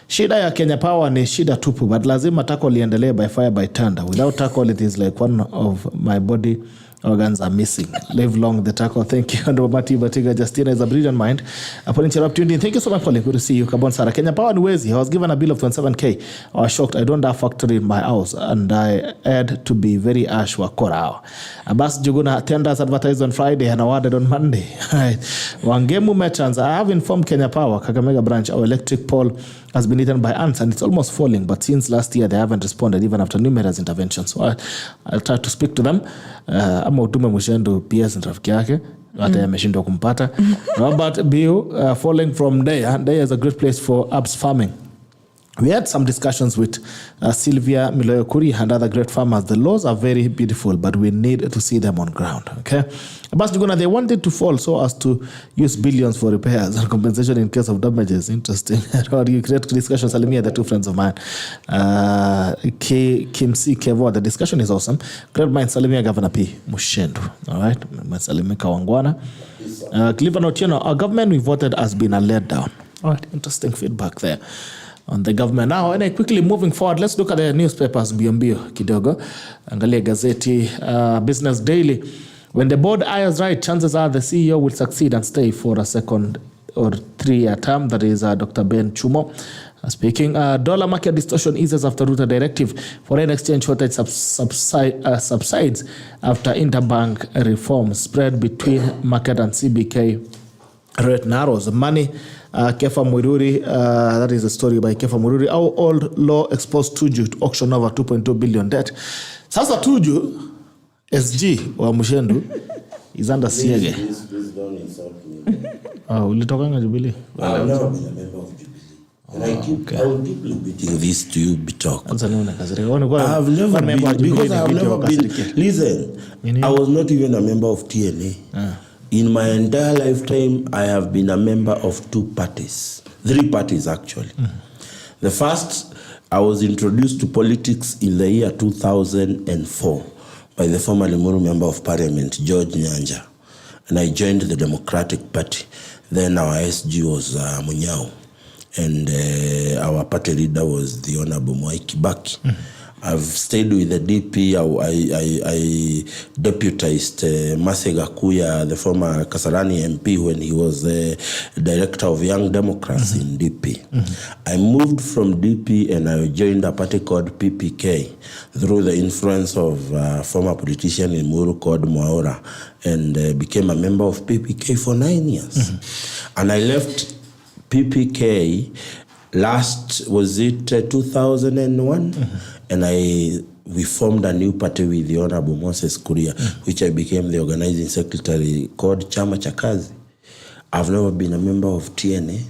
shida ya Kenya Power ni shida tupu, but lazima tackle liendelee by fire by thunder. Without tackle, it is like one of my body organs are missing. Live long the tackle. Thank you. And Mati Batiga Justina is a brilliant mind. Upon interrupting, thank you so much, colleague. Good to see you. Kabon Sara. Kenya Power Nwezi. I was given a bill of 27K. I was shocked. I don't have factory in my house, and I had to be very harsh wa korao. Abbas Juguna tenders advertised on Friday and awarded on Monday. Wangemu merchants. I have informed Kenya Power, Kakamega branch, our electric pole has been eaten by ants and it's almost falling, but since last year they haven't responded even after numerous interventions. So I'll try to speak to them. Ama utume Muchendu PS ni rafiki yake, hata yameshindwa kumpata. Robert Biu, falling from Deya. Deya is a great place for herbs farming. We had some discussions with Sylvia Miloyokuri and other great farmers. The laws are very beautiful, but we need to see them on ground. Okay, Abbas, they wanted to fall so as to use billions for repairs and compensation in case of damages. Interesting. You create discussion. Salimia, the two friends of mine, Kim C. Kevo. The discussion is awesome. Great mind, Salimia Governor P. Muchendu. All right, Salimia Kawangwana. Cleveland Otieno, our government we voted has been a letdown. All right, interesting feedback there on the government. Now, and quickly moving forward, let's look at the newspapers mbio kidogo. Angalia gazeti Business Daily. When the board hires right, chances are the CEO will succeed and stay for a second or 3-year term. That is Dr. Ben Chumo speaking. Dollar market distortion eases after Ruto directive. Foreign exchange shortage subsides after interbank reform. Spread between market and CBK rate narrows. Money. Kefa Mwiruri, that is a story by Kefa Mwiruri. Our old law exposed Tuju to auction over 2.2 billion debt. Sasa Tuju, SG wa Muchendu, is under siege. Please don't insult me. Ulitokanga Jubilee? I've never been a member of Jubilee. And I will keep repeating this to you, Bitok. I've never been, because I have never been. Listen, I was not even a member of TNA. In my entire lifetime, I have been a member of 3 parties actually. The first, I was introduced to politics in the year 2004 by the former Limuru Member of Parliament, George Nyanja. And I joined the Democratic Party. Then our SG was Munyao. And our party leader was the Honorable Mwai Kibaki. I've stayed with the DP. I deputized Masega Kuya, the former Kasarani MP, when he was the director of Young Democrats in DP. I moved from DP and I joined a party called PPK through the influence of a former politician in Muru called Mwaura, and became a member of PPK for 9 years. And I left PPK last, was it 2001? And we formed a new party with the Honorable Moses Kuria, which I became the organizing secretary, called Chama Chakazi. I've never been a member of TNA,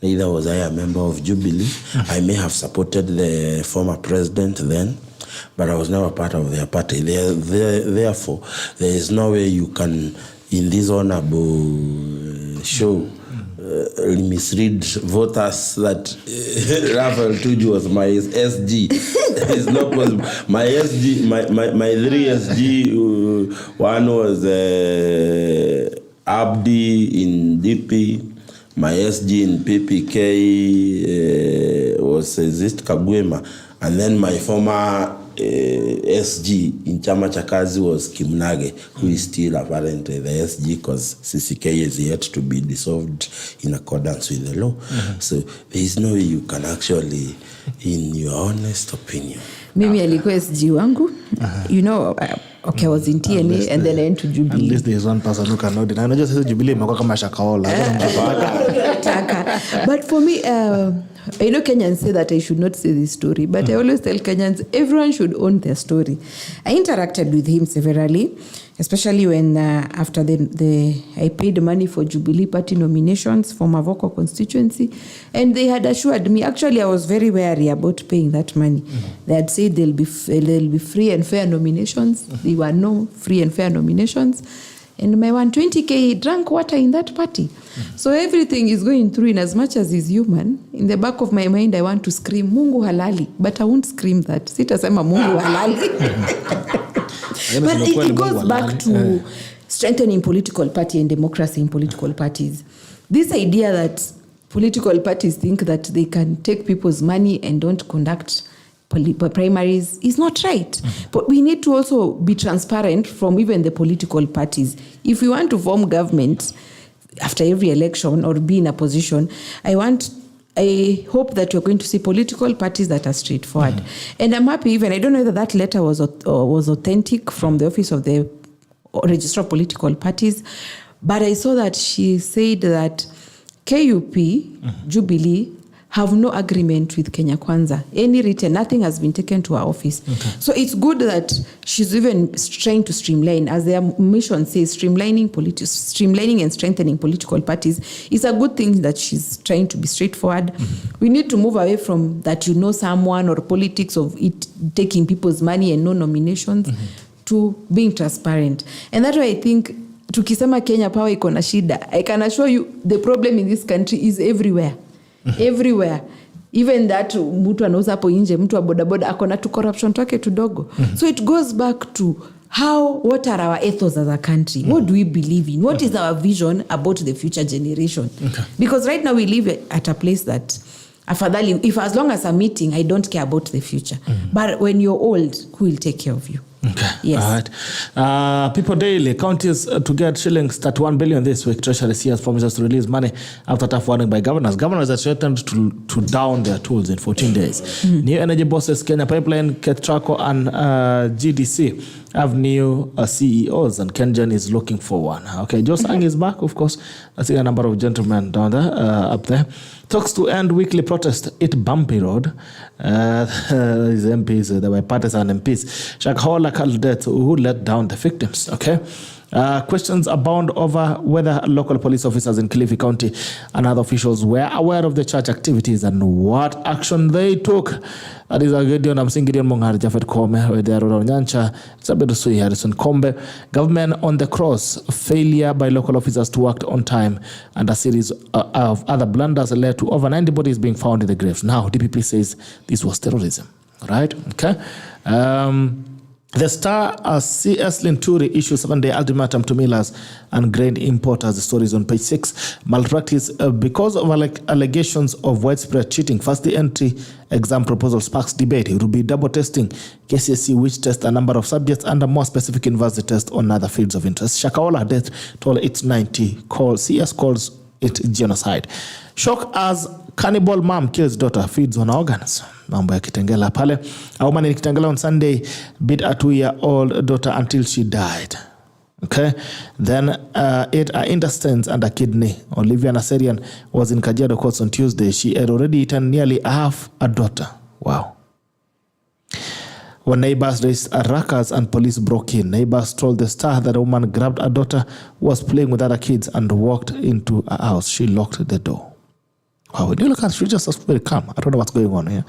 neither was I a member of Jubilee. I may have supported the former president then, but I was never part of their party. Therefore, there is no way you can, in this honorable show, misread voters that Raphael Tuju was my SG. It's not possible. My SG, my 3 SG, one was Abdi in DP. My SG in PPK was Zist Kagwema. And then my former SG in Chama cha Kazi was Kimnage, who is still apparently the SG because CCK is yet to be dissolved in accordance with the law. So there is no way you can actually, in your honest opinion. Mimi alikuwa SG wangu. You know, okay, I was in TNA and then I went to Jubilee. At least there is one person who cannot deny. Not just Jubilee, imekuwa kama Shakahola. But for me, I know Kenyans say that I should not say this story, but I always tell Kenyans, everyone should own their story. I interacted with him severally, especially when after I paid money for Jubilee Party nominations for Mavoko constituency, and they had assured me, actually I was very wary about paying that money. They had said there'll be free and fair nominations. There were no free and fair nominations. And my 120K drank water in that party. So everything is going through in as much as is human. In the back of my mind, I want to scream, Mungu halali. But I won't scream that. Sitasema Mungu halali. But it goes back to strengthening political party and democracy in political parties. This idea that political parties think that they can take people's money and don't conduct primaries is not right. But we need to also be transparent from even the political parties. If we want to form government after every election or be in a position, I hope that you're going to see political parties that are straightforward. And I'm happy even, I don't know whether that letter was authentic from the office of the Registrar of Political Parties, but I saw that she said that KUP, Jubilee, have no agreement with Kenya Kwanza. Any written, nothing has been taken to her office. So it's good that she's even trying to streamline, as their mission says, streamlining and strengthening political parties. It's a good thing that she's trying to be straightforward. We need to move away from that someone or politics of it taking people's money and no nominations to being transparent. And that's why I think tukisema Kenya power iko na shida, I can assure you the problem in this country is everywhere. Everywhere. Even that mtu anauza hapo nje, mtu wa bodaboda akona tu corruption twake tudogo. So it goes back to what are our ethos as a country? What do we believe in? What is our vision about the future generation? Because right now we live at a place that afadhali, if as long as I'm meeting, I don't care about the future. But when you're old, who will take care of you? Okay. Yes. All right. People daily, counties to get shillings 31 billion this week. Treasury CS promises to release money after tough warning by governors. Governors are threatened to down their tools in 14 days. New energy bosses, Kenya Pipeline, Ketraco, and GDC have new CEOs, and Kenyan is looking for one. Okay, Joe Sang is back, of course. I see a number of gentlemen down there, up there. Talks to end weekly protest at Bumpy Road. His MPs, the Bipartisan MPs. Shakahola candidate who let down the victims. Okay. Questions abound over whether local police officers in Kilifi County and other officials were aware of the church activities and what action they took. That is Gideon Gideon Monghari, Jafet Kome, Wedero Nyancha, Sabedo Sui, Harrison Kombe. Government on the cross, failure by local officers to act on time, and a series of other blunders led to over 90 bodies being found in the graves. Now, DPP says this was terrorism. Right? Okay. The Star CS Linturi issues 7-day ultimatum to millers and grain importers. The story is on page 6. Malpractice because of allegations of widespread cheating. First, the entry exam proposal sparks debate. It will be double testing KCSE, which test a number of subjects and a more specific university test on other fields of interest. Shakahola death toll 890. CS calls it genocide. Shock as cannibal mom kills daughter, feeds on organs. Mambo ya Kitengela pale. A woman in Kitengela on Sunday beat a 2-year-old daughter until she died. Okay. Then ate her intestines and a kidney. Olivia Naserian was in Kajiado courts on Tuesday. She had already eaten nearly half a daughter. Wow. When neighbors raised a ruckus and police broke in, neighbors told the Star that a woman grabbed her daughter who was playing with other kids and walked into a house. She locked the door. Wow, when you look at she just very calm. I don't know what's going on here.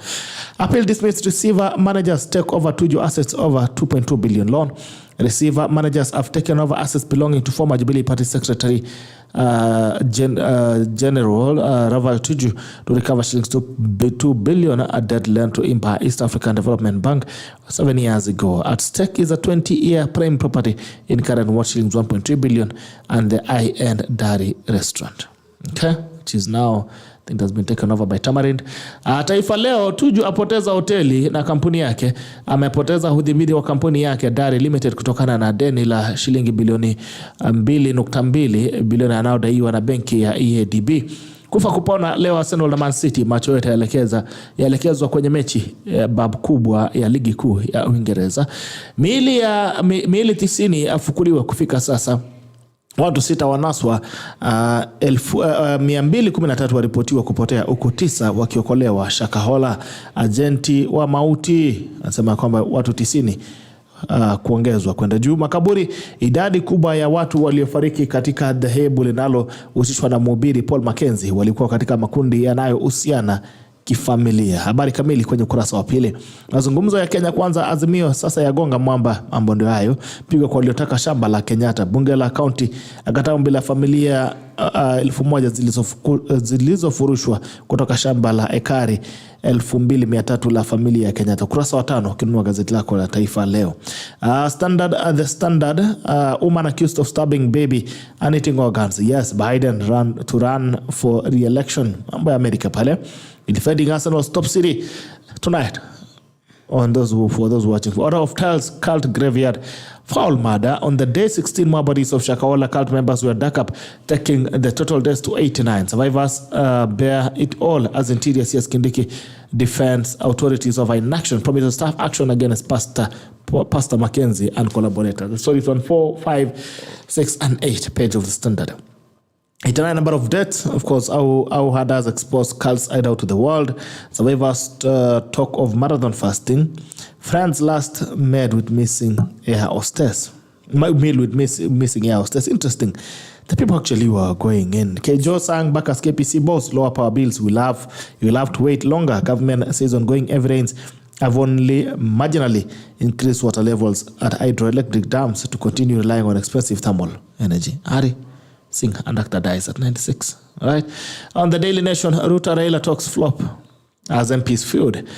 Appeal dismissed. Receiver managers take over Tuju assets over 2.2 billion loan. Receiver managers have taken over assets belonging to former Jubilee Party Secretary General Raval Tuju to recover shillings 2 billion at debt lent to Empire East African Development Bank 7 years ago. At stake is a 20-year prime property in current worth shillings 1.3 billion and the high-end dairy restaurant. Okay, which is now It has been taken over by Tamarind. Taifa Leo, Tuju apoteza hoteli na kampuni yake. Amepoteza udhibiti wa kampuni yake Dari Limited kutokana na deni la shilingi bilioni 2.2 bilioni anayodaiwa na benki ya EADB. Kufa kupona leo Arsenal na Man City, macho yote yaelekezwa kwenye mechi bab kubwa ya ligi kuu ya Uingereza. Miili 90 afukuliwa kufika sasa. Watu 6 wanaswa, 213 waripotiwa kupotea, huku 9 wakiokolewa. Shakahola, agenti wa mauti, anasema kwamba watu 90 kuongezwa kwenda juu. Makaburi, idadi kubwa ya watu waliofariki katika dhehebu linalohusishwa na mhubiri Paul Mackenzie walikuwa katika makundi yanayohusiana kifamilia. Habari kamili kwenye ukurasa wa pili. Mazungumzo ya Kenya Kwanza, Azimio sasa yagonga mwamba. Mambo ndio hayo. Pigo kwa waliotaka shamba la Kenyatta. Bunge la kaunti akataa ombi la familia 1000 zilizofurushwa kutoka shamba la ekari 2300 la familia ya Kenyatta. Ukurasa wa 5 ukinunua gazeti lako la Taifa Leo. The Standard, woman accused of stabbing baby and eating organs. Yes, Biden run for re-election. Mambo ya Amerika pale. Defending Arsenal's top city tonight. For those watching, Order of Tales cult graveyard, foul murder on the day 16 more bodies of Shakahola cult members were dug up, taking the total deaths to 89. Survivors bear it all as Interior CS Kindiki defends authorities of inaction, promises staff action against Pastor Mackenzie and collaborators. The story is on 4, 5, 6 and 8 page of the Standard. 89 number of deaths, of course, how harders exposed cults hideout to the world. Survivors talk of marathon fasting. France last met with missing air hostess. Meal with missing air hostess. Interesting. The people actually were going in. Kejo sang back as KPC boss. Lower power bills. You'll have to wait longer. Government says ongoing heavy rains have only marginally increased water levels at hydroelectric dams to continue relying on expensive thermal energy. Ari Singh and Dr. dies at 96. All right. On the Daily Nation, Ruto Raila talks flop as MPs feud.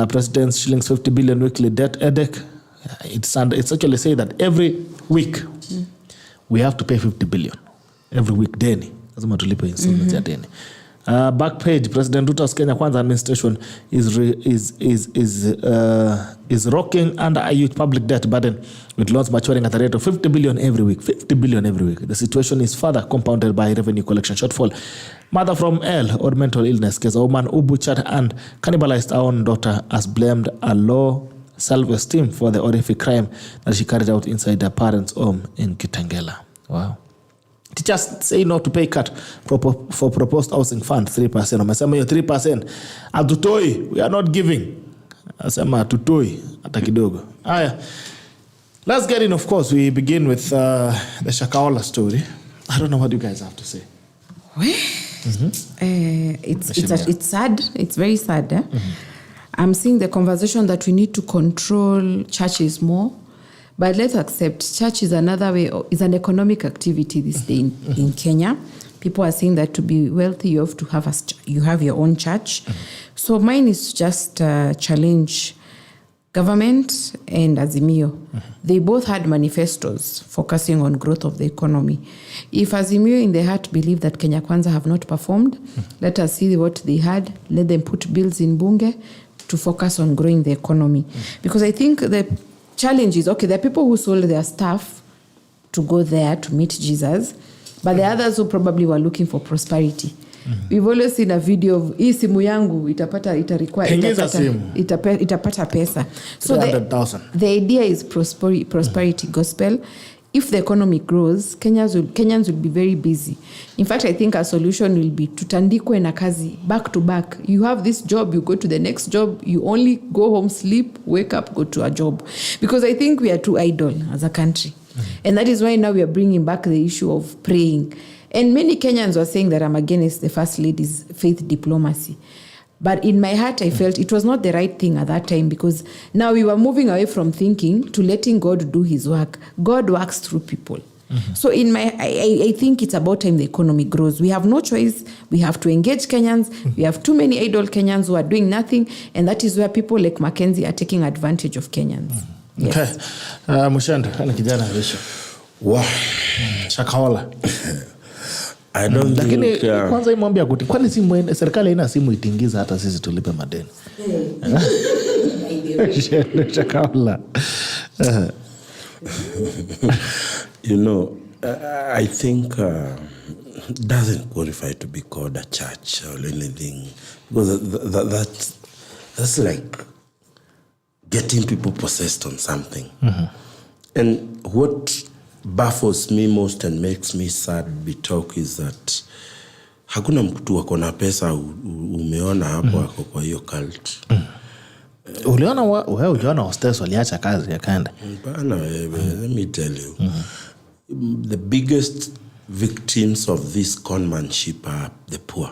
President's shillings 50 billion weekly debt headache. It's actually say that every week we have to pay 50 billion. Every week, deni. Lazima tulipe installments ya deni. Back page, President Ruto's Kenya Kwanza administration is rocking under a huge public debt burden with loans maturing at a rate of 50 billion every week. 50 billion every week. The situation is further compounded by revenue collection shortfall. Mother from L or mental illness case. A woman who butchered and cannibalized her own daughter has blamed a low self-esteem for the horrific crime that she carried out inside her parents' home in Kitengela. Wow. Teachers say no to pay cut for proposed housing fund 3%. Wamesema hiyo 3% atutoi, we are not giving. Asema atutoi hata kidogo. Haya. Let's get in, of course. We begin with the Shakahola story. I don't know what you guys have to say. It's sad. It's very sad. I'm seeing the conversation that we need to control churches more. But let's accept church is another way, is an economic activity this day in Kenya. People are saying that to be wealthy, you have to have you have your own church. So mine is just challenge government and Azimio. They both had manifestos focusing on growth of the economy. If Azimio in their heart believe that Kenya Kwanza have not performed, let us see what they had. Let them put bills in bunge to focus on growing the economy. Because I think the challenge is, okay, there are people who sold their stuff to go there to meet Jesus, but the others who probably were looking for prosperity. We've always seen a video of hii simu yangu itapata pesa. So the idea is prosperity gospel. If the economy grows, Kenyans will be very busy. In fact, I think a solution will be tutandikwe na kazi back to back. You have this job, you go to the next job, you only go home, sleep, wake up, go to a job. Because I think we are too idle as a country. And that is why now we are bringing back the issue of praying. And many Kenyans were saying that I'm against the First Lady's faith diplomacy. But in my heart, I felt it was not the right thing at that time, because now we were moving away from thinking to letting God do his work. God works through people. So I think it's about time the economy grows. We have no choice. We have to engage Kenyans. We have too many idle Kenyans who are doing nothing. And that is where people like Mackenzie are taking advantage of Kenyans. Yes. Okay. Muchendu, kijana Risho. Wow. Shakahola. I don't Lakini think kwanza imwambia kuti kwani simu serikali haina simu itingiza hata sisi tulipe madeni. Shakahola. you know, I think it doesn't qualify to be called a church or anything, because that's like getting people possessed on something. And what baffles me most and makes me sad, Bitok, is that hakuna mtu wako na pesa umeona hapo wako kwa hiyo cult. Uliona wewe uliona hostess waliacha kazi yakaenda. Bana, let me tell you. The biggest victims of this conmanship are the poor.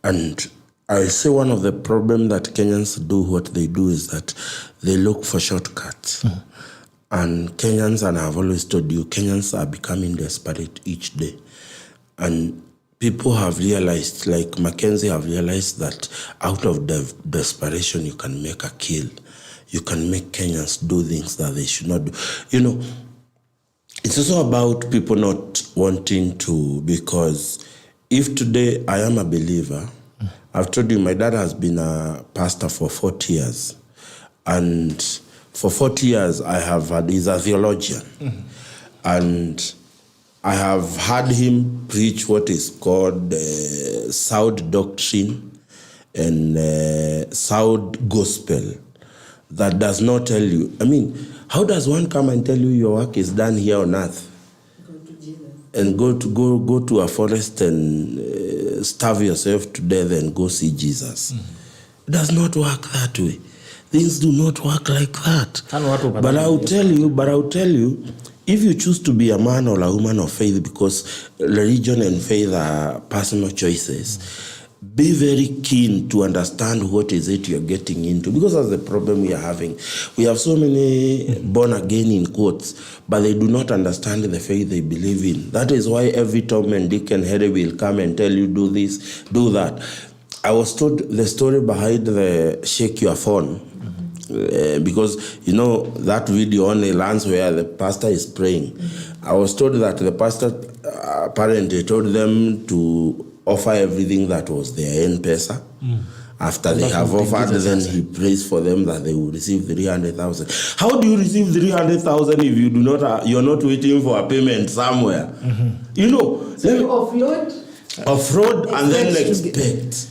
And I say one of the problems that Kenyans do what they do is that they look for shortcuts. And Kenyans, and I've always told you, Kenyans are becoming desperate each day. And people have realized, like Mackenzie have realized, that out of desperation you can make a kill. You can make Kenyans do things that they should not do. You know, it's also about people not wanting to, because if today I am a believer, I've told you my dad has been a pastor for 40 years. And for 40 years I have had, he's a theologian. And I have heard him preach what is called sound doctrine and sound gospel that does not tell you. I mean, how does one come and tell you your work is done here on earth? Go to Jesus. And go to a forest and starve yourself to death and go see Jesus. It does not work that way. Things do not work like that. But I'll tell you, if you choose to be a man or a woman of faith, because religion and faith are personal choices, be very keen to understand what is it you're getting into, because that's the problem we are having. We have so many born again in quotes, but they do not understand the faith they believe in. That is why every Tom and Dick and Harry will come and tell you, do this, do that. I was told the story behind the shake your phone. Because, you know, that video only lands where the pastor is praying. I was told that the pastor apparently told them to offer everything that was their M-Pesa. After they have offered, then he prays for them that they will receive 300,000. How do you receive 300,000 if you do not? You're not waiting for a payment somewhere. You know, so you offload and then expect.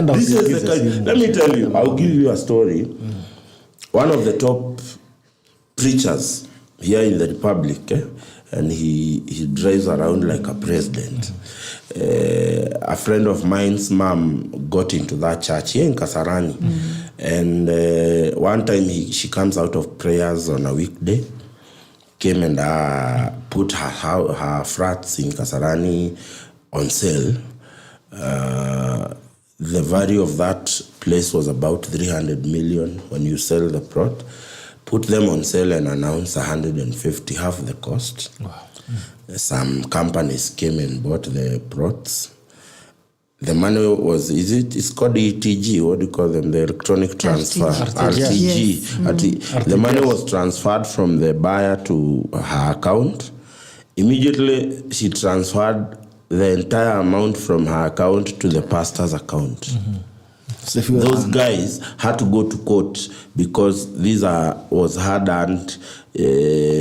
This is the kind. Let me tell you. I'll give you a story. One of the top preachers here in the Republic, and he drives around like a president. A friend of mine's mom got into that church here in Kasarani. And one time she comes out of prayers on a weekday, came and put her flats in Kasarani on sale. The value of that place was about 300 million when you sell the plot. Put them on sale and announce 150, half the cost. Wow. Some companies came and bought the plots. The money was, it's called ETG, what do you call them? The electronic transfer. RTG. Yes. The money was transferred from the buyer to her account. Immediately, she transferred the entire amount from her account to the pastor's account. So those guys had to go to court because these was hard-earned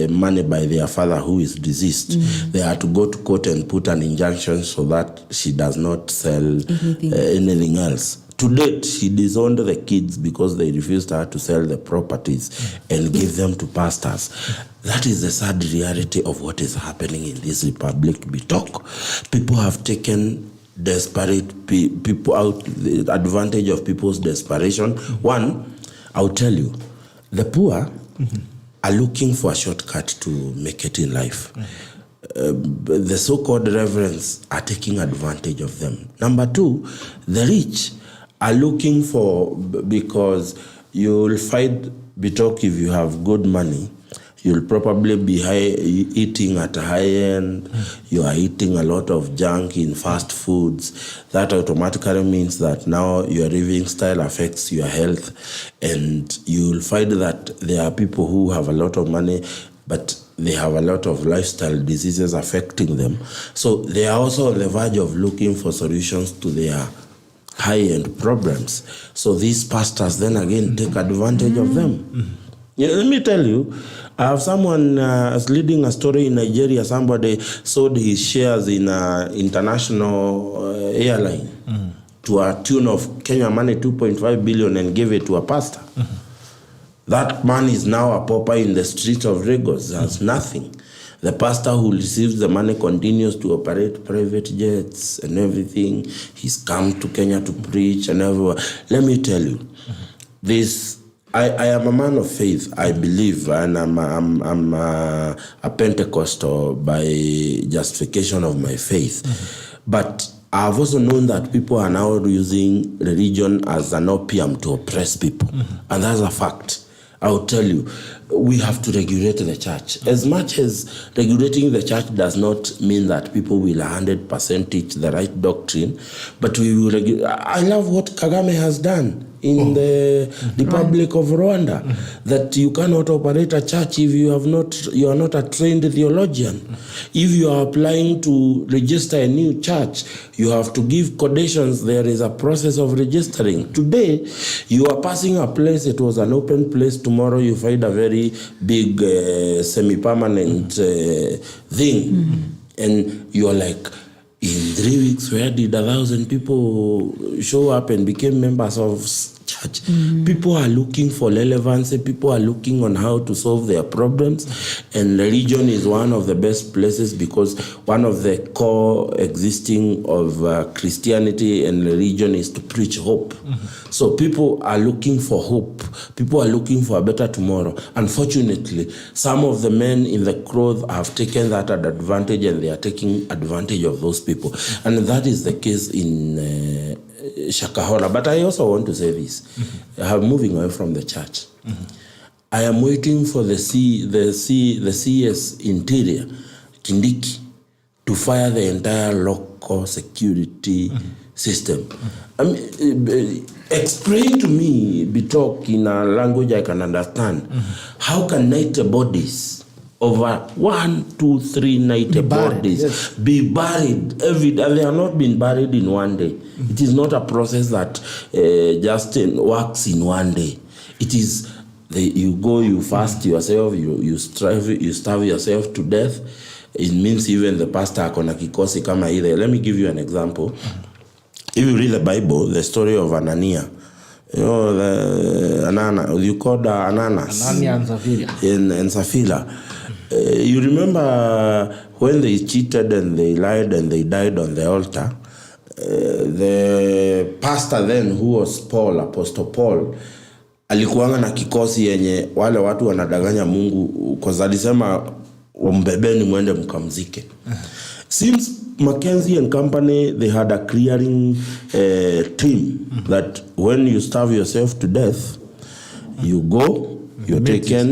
money by their father who is deceased. They had to go to court and put an injunction so that she does not sell anything else. To date, she disowned the kids because they refused her to sell the properties and give them to pastors. That is the sad reality of what is happening in this republic, Bitok. People have taken desperate people out, the advantage of people's desperation. One, I'll tell you, the poor are looking for a shortcut to make it in life. The so-called reverends are taking advantage of them. Number two, the rich are looking for, because you'll find, Bitok, if you have good money, you'll probably be eating at a high end. You are eating a lot of junk in fast foods. That automatically means that now your living style affects your health. And you'll find that there are people who have a lot of money, but they have a lot of lifestyle diseases affecting them. So they are also on the verge of looking for solutions to their high-end problems. So these pastors then again take advantage of them. Yeah, let me tell you, I have someone leading a story in Nigeria. Somebody sold his shares in an international airline to a tune of Kenya money 2.5 billion and gave it to a pastor. That man is now a pauper in the street of Lagos. Has nothing. The pastor who receives the money continues to operate private jets and everything. He's come to Kenya to preach and everywhere. Let me tell you, this. I am a man of faith, I believe, and I'm a Pentecostal by justification of my faith. But I've also known that people are now using religion as an opium to oppress people. And that's a fact. I'll tell you, we have to regulate the church. As much as regulating the church does not mean that people will 100% teach the right doctrine, but we will regulate. I love what Kagame has done in the Republic of Rwanda, that you cannot operate a church if you are not a trained theologian. If you are applying to register a new church, you have to give conditions. There is a process of registering. Today, you are passing a place, it was an open place. Tomorrow you find a very big semi-permanent thing. And you are like, in 3 weeks, where did 1,000 people show up and became members of church? People are looking for relevancy. People are looking on how to solve their problems. And religion is one of the best places, because one of the core existing of Christianity and religion is to preach hope. So people are looking for hope. People are looking for a better tomorrow. Unfortunately, some of the men in the cloth have taken that advantage, and they are taking advantage of those people. And that is the case in Shakahola. But I also want to say this. I'm moving away from the church. I am waiting for the CS Interior, Kindiki, to fire the entire local security system. Explain to me, Bitok, in a language I can understand, how can night bodies, over 1, 2, 3 night bodies, be buried every day? They are not being buried in one day. It is not a process that just works in one day. It is, you go, you fast yourself, you starve yourself to death. It means even the pastor akona kikosi kama ile. Let me give you an example. If you read the Bible, the story of Anania, you know, you called Ananas. Anania and Sapphira. And Sapphira. You remember when they cheated and they lied and they died on the altar? The pastor then, who was Paul, Apostle Paul, alikuanga na kikosi yenye wale watu wanadanganya Mungu, kwa sababu alisema wambebeni mwende mkamzike. Since Mackenzie and company, they had a clearing team that when you starve yourself to death, you go, you're taken,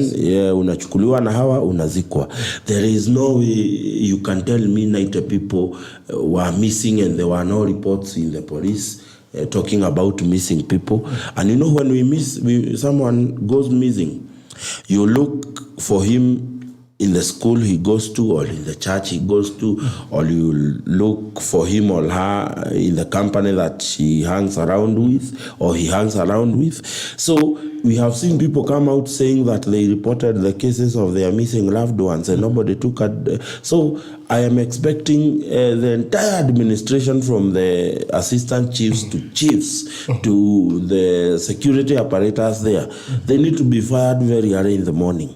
unachukuliwa na hawa, unazikwa. There is no way you can tell me 90 people were missing and there were no reports in the police talking about missing people. And you know, when someone goes missing, you look for him in the school he goes to, or in the church he goes to, or you look for him or her in the company that she hangs around with, or he hangs around with. So we have seen people come out saying that they reported the cases of their missing loved ones and nobody took it. So I am expecting the entire administration, from the assistant chiefs to chiefs to the security apparatus there, they need to be fired very early in the morning.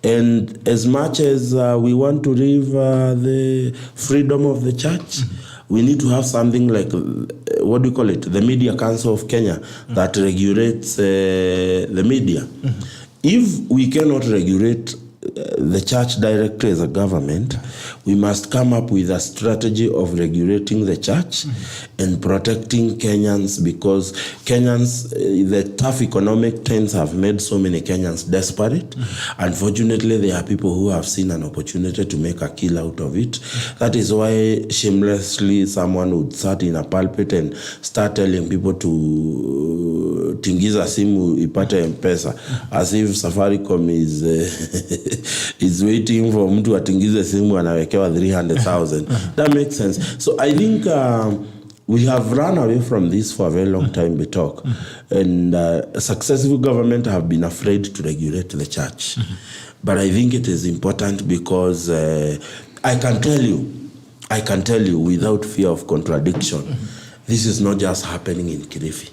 And as much as we want to leave the freedom of the church, we need to have something like, what do you call it? The Media Council of Kenya that regulates the media. If we cannot regulate the church directly as a government, we must come up with a strategy of regulating the church and protecting Kenyans, because Kenyans, the tough economic times have made so many Kenyans desperate. Unfortunately, there are people who have seen an opportunity to make a kill out of it. That is why shamelessly someone would start in a pulpit and start telling people to tingiza simu ipate M-Pesa, as if Safaricom is is waiting for mtu atingize simu anawekewa 300,000. That makes sense. So I think we have run away from this for a very long time, Bitok. And successive government have been afraid to regulate the church. But I think it is important because I can tell you without fear of contradiction, this is not just happening in Kilifi.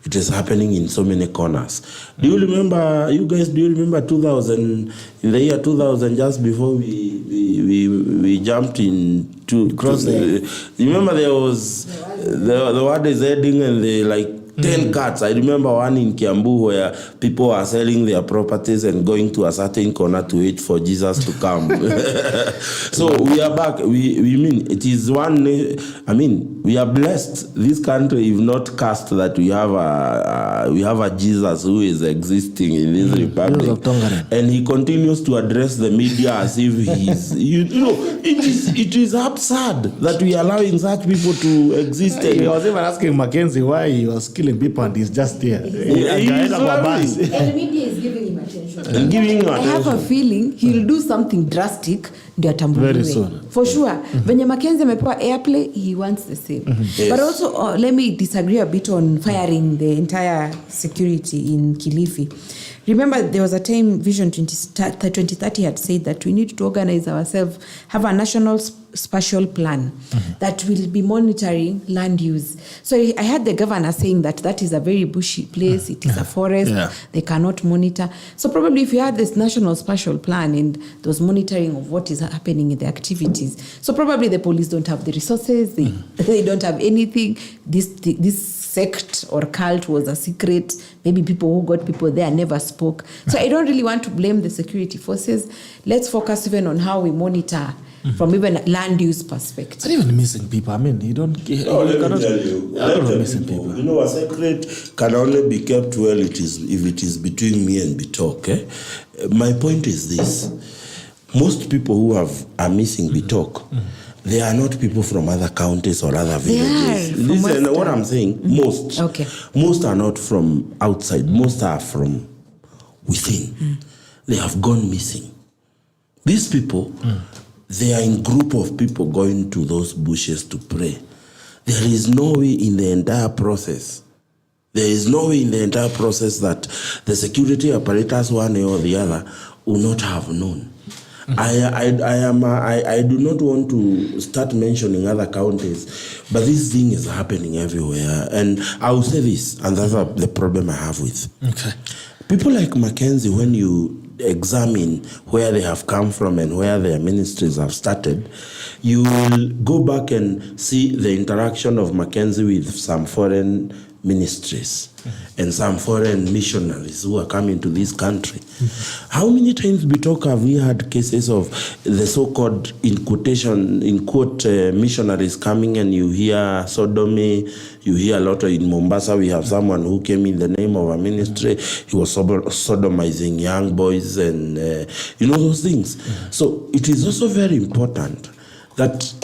It is happening in so many corners. Do you remember, 2000, in the year 2000, just before we jumped into... remember there was, the word is heading and they like 10 carts. I remember one in Kiambu where people are selling their properties and going to a certain corner to wait for Jesus to come. So we are back. We mean it is one. I mean we are blessed. This country is not cast that we have a Jesus who is existing in this republic, and he continues to address the media as if he is. It is absurd that we are allowing such people to exist. He was even asking Mackenzie why he was killing people and he's just there. And the media is giving him attention. I have a feeling he'll do something drastic ndio atambuliwe. Very soon. For sure. Venye Mackenzie amepewa airplay, he wants the same. Yes. But also, let me disagree a bit on firing the entire security in Kilifi. Remember, there was a time Vision 2030 had said that we need to organize ourselves, have a national spatial plan that will be monitoring land use. So I heard the governor saying that is a very bushy place, it is a forest, they cannot monitor. So probably if you had this national spatial plan and there was monitoring of what is happening in the activities, so probably the police don't have the resources, they don't have anything. This sect or cult was a secret. Maybe people who got people there never spoke. So I don't really want to blame the security forces. Let's focus even on how we monitor from even a land use perspective. And even missing people. I mean, you don't... let me tell you. Missing people. You know, a secret can only be kept well if it is between me and Bitok. My point is this. Most people who are missing Bitok, they are not people from other counties or other villages. Listen, what I'm saying, most are not from outside. Most are from within. They have gone missing. These people, they are in group of people going to those bushes to pray. There is no way in the entire process. There is no way in the entire process that the security apparatus, one or the other, will not have known. I do not want to start mentioning other counties, but this thing is happening everywhere. And I will say this, and that's the problem I have with. People like Mackenzie, when you examine where they have come from and where their ministries have started, you will go back and see the interaction of Mackenzie with some foreign ministries and some foreign missionaries who are coming to this country. How many times, Bitok, have we had cases of the so-called, in quote, missionaries coming, and you hear sodomy, you hear a lot in Mombasa. We have someone who came in the name of a ministry. He was sodomizing young boys and, those things. So it is also very important that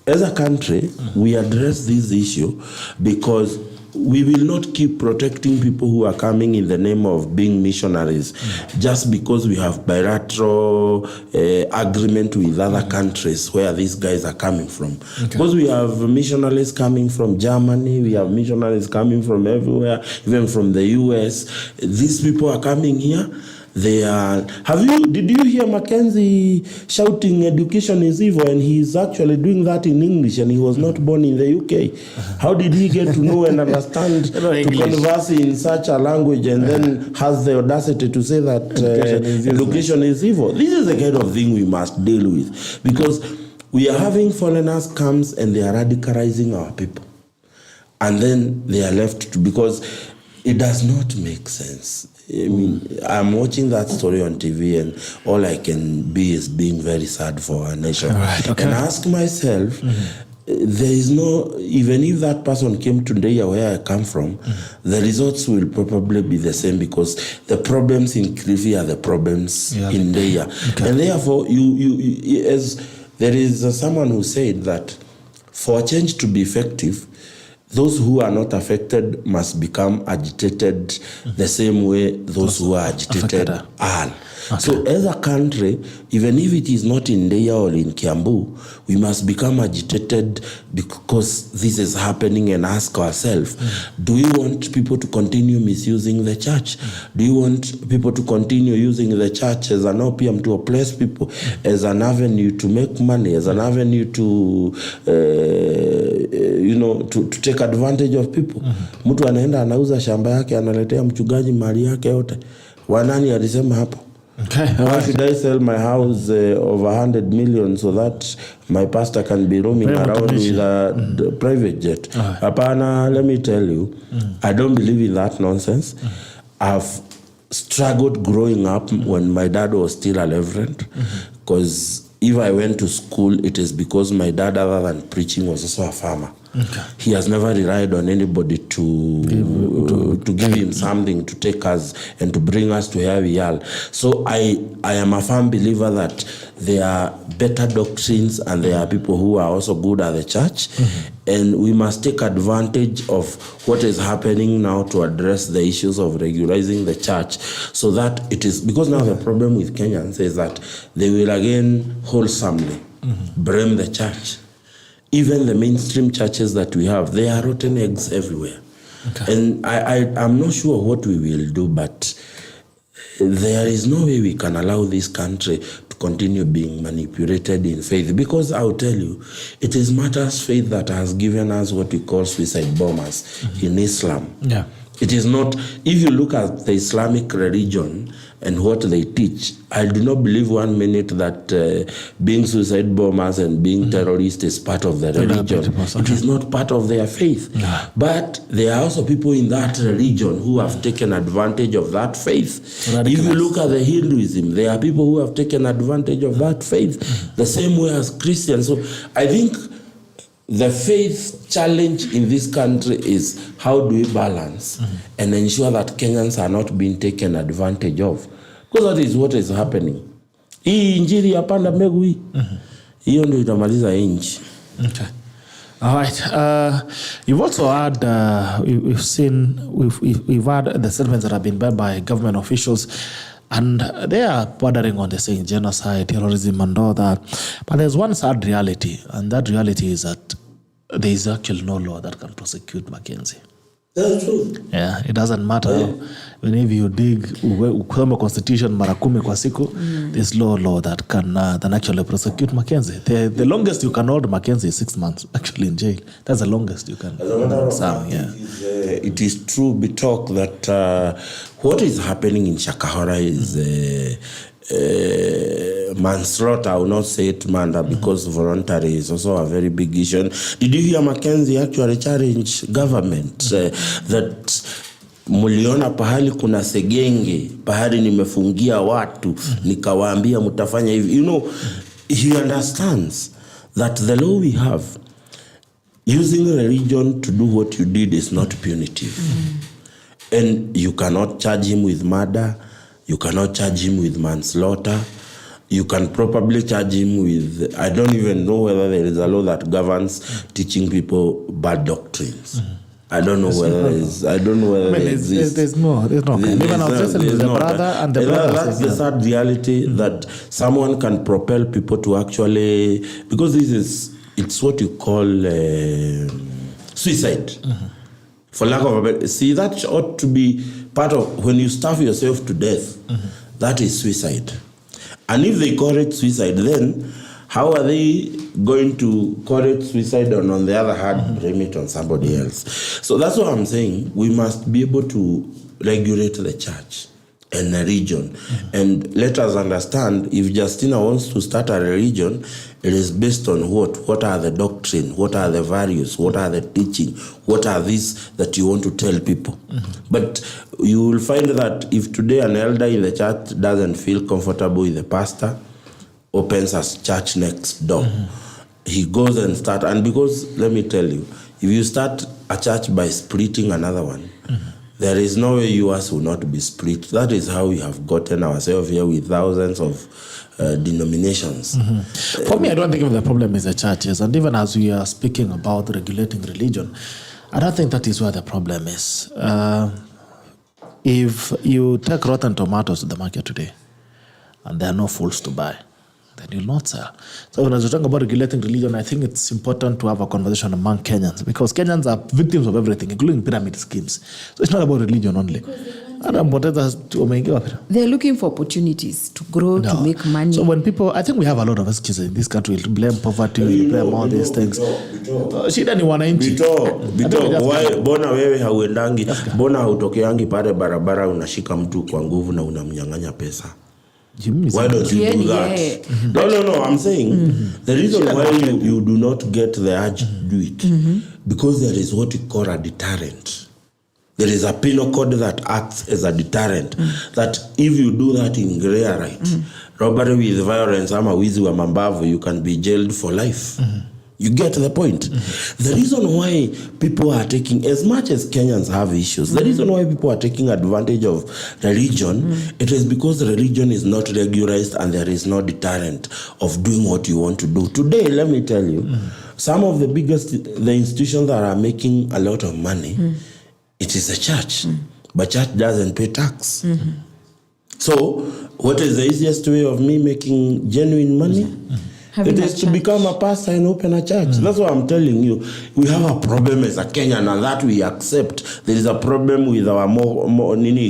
as a country, we address this issue, because we will not keep protecting people who are coming in the name of being missionaries just because we have bilateral agreement with other countries where these guys are coming from. Because we have missionaries coming from Germany, we have missionaries coming from everywhere, even from the US. These people are coming here. Did you hear Mackenzie shouting education is evil, and he's actually doing that in English, and he was not born in the UK? How did he get to know and understand to converse in such a language, and then has the audacity to say that education is evil? This is the kind of thing we must deal with, because we are having foreigners come and they are radicalizing our people, and then they are left because it does not make sense. I mean, I'm watching that story on TV, and all I can be is being very sad for our nation. And I ask myself, there is no, even if that person came to Ndeya where I come from, the results will probably be the same, because the problems in Kilifi are the problems in Ndeya. And therefore, as there is someone who said that for change to be effective, those who are not affected must become agitated the same way those who are agitated are. Okay. So as a country, even if it is not in Deya or in Kiambu, we must become agitated because this is happening and ask ourselves, do we want people to continue misusing the church? Do you want people to continue using the church as an opium to oppress people, as an avenue to make money, as an avenue to, to take advantage of people? Mtu anaenda anauza shamba yake, analetea mchungaji mali yake yote. Wanani alisema hapo? Okay. Why should I sell my house of 100 million so that my pastor can be roaming around with a private jet? Apana, let me tell you, I don't believe in that nonsense. I've struggled growing up when my dad was still a reverend, because if I went to school, it is because my dad, other than preaching, was also a farmer. Okay. He has never relied on anybody to give him something to take us and to bring us to where we are. So I am a firm believer that there are better doctrines and there are people who are also good at the church. And we must take advantage of what is happening now to address the issues of regularizing the church, so that it is, because now the problem with Kenyans is that they will again wholesomely blame the church. Even the mainstream churches that we have, there are rotten eggs everywhere. Okay. And I'm not sure what we will do, but there is no way we can allow this country to continue being manipulated in faith. Because I'll tell you, it is matters faith that has given us what we call suicide bombers in Islam. Yeah. It is not, if you look at the Islamic religion and what they teach, I do not believe 1 minute that being suicide bombers and being terrorists is part of the religion. It is not part of their faith. Yeah. But there are also people in that religion who have taken advantage of that faith. If you look at the Hinduism, there are people who have taken advantage of that faith, the same way as Christians. So I think the faith challenge in this country is how do we balance and ensure that Kenyans are not being taken advantage of. Because that is what is happening. Hii injili ya panda mbegu hii. Hiyo ndio itamaliza nchi. Okay. All right. You've also had, we've had the statements that have been made by government officials, and they are bordering on the saying genocide, terrorism, and all that. But there's one sad reality, and that reality is that there is actually no law that can prosecute Mackenzie. That's true. Yeah, it doesn't matter. When if you dig ukama constitution mara 10 kwa siku, there's no law that can actually prosecute Mackenzie. The longest you can hold Mackenzie is 6 months actually in jail. That's the longest you can. It is true, Bitok, that what is happening in Shakahola is manslaughter. I will not say it murder because voluntary is also a very big issue. Did you hear Mackenzie actually challenge government that muliona pahali kuna segenge, pahali nimefungia watu, nikawaambia mutafanya hivi. You know, he understands that the law we have, using religion to do what you did is not punitive. And you cannot charge him with murder. You cannot charge him with manslaughter. You can probably charge him with, I don't even know whether there is a law that governs teaching people bad doctrines. I don't know whether there is. I don't know whether there exists. There's no. Even I was listening to the brother and the brother. That's the sad reality that someone can propel people to actually, because it's what you call suicide. For lack of a better, see, that ought to be part of, when you starve yourself to death, that is suicide. And if they call it suicide, then how are they going to call it suicide and on the other hand blame it on somebody else? So that's what I'm saying. We must be able to regulate the church and a religion. And let us understand, if Justina wants to start a religion, it is based on what? What are the doctrine? What are the values? What are the teaching? What are these that you want to tell people? But you will find that if today an elder in the church doesn't feel comfortable with the pastor, opens a church next door, he goes and starts. And because, let me tell you, if you start a church by splitting another one, there is no way yours will not be split. That is how we have gotten ourselves here with thousands of denominations. For me, I don't think the problem is the churches. And even as we are speaking about regulating religion, I don't think that is where the problem is. If you take rotten tomatoes to the market today and there are no fools to buy, then you'll not sell. So when I was talking about regulating religion, I think it's important to have a conversation among Kenyans, because Kenyans are victims of everything, including pyramid schemes. So it's not about religion only. They're looking for opportunities to grow, to make money. So when people, I think we have a lot of excuses in this country to blame poverty, blame all these things. Shida ni wananchi. Why bona wewe hauendangi, bona hautokeangi pale barabara unashika mtu kwa nguvu na unamnyang'anya pesa? Why don't you do that? No, I'm saying the reason why you do not get the urge to do it, because there is what you call a deterrent. There is a penal code that acts as a deterrent, that if you do that in grey right, robbery with violence, ama wizi wa mambavu, you can be jailed for life. You get the point? The reason why people are taking, as much as Kenyans have issues, the reason why people are taking advantage of religion, it is because religion is not regularized and there is no deterrent of doing what you want to do. Today, let me tell you, some of the institutions that are making a lot of money, it is a church, but church doesn't pay tax. So, what is the easiest way of me making genuine money? It is to become a pastor and open a church. That's what I'm telling you. We have a problem as a Kenyan, and that we accept. There is a problem with our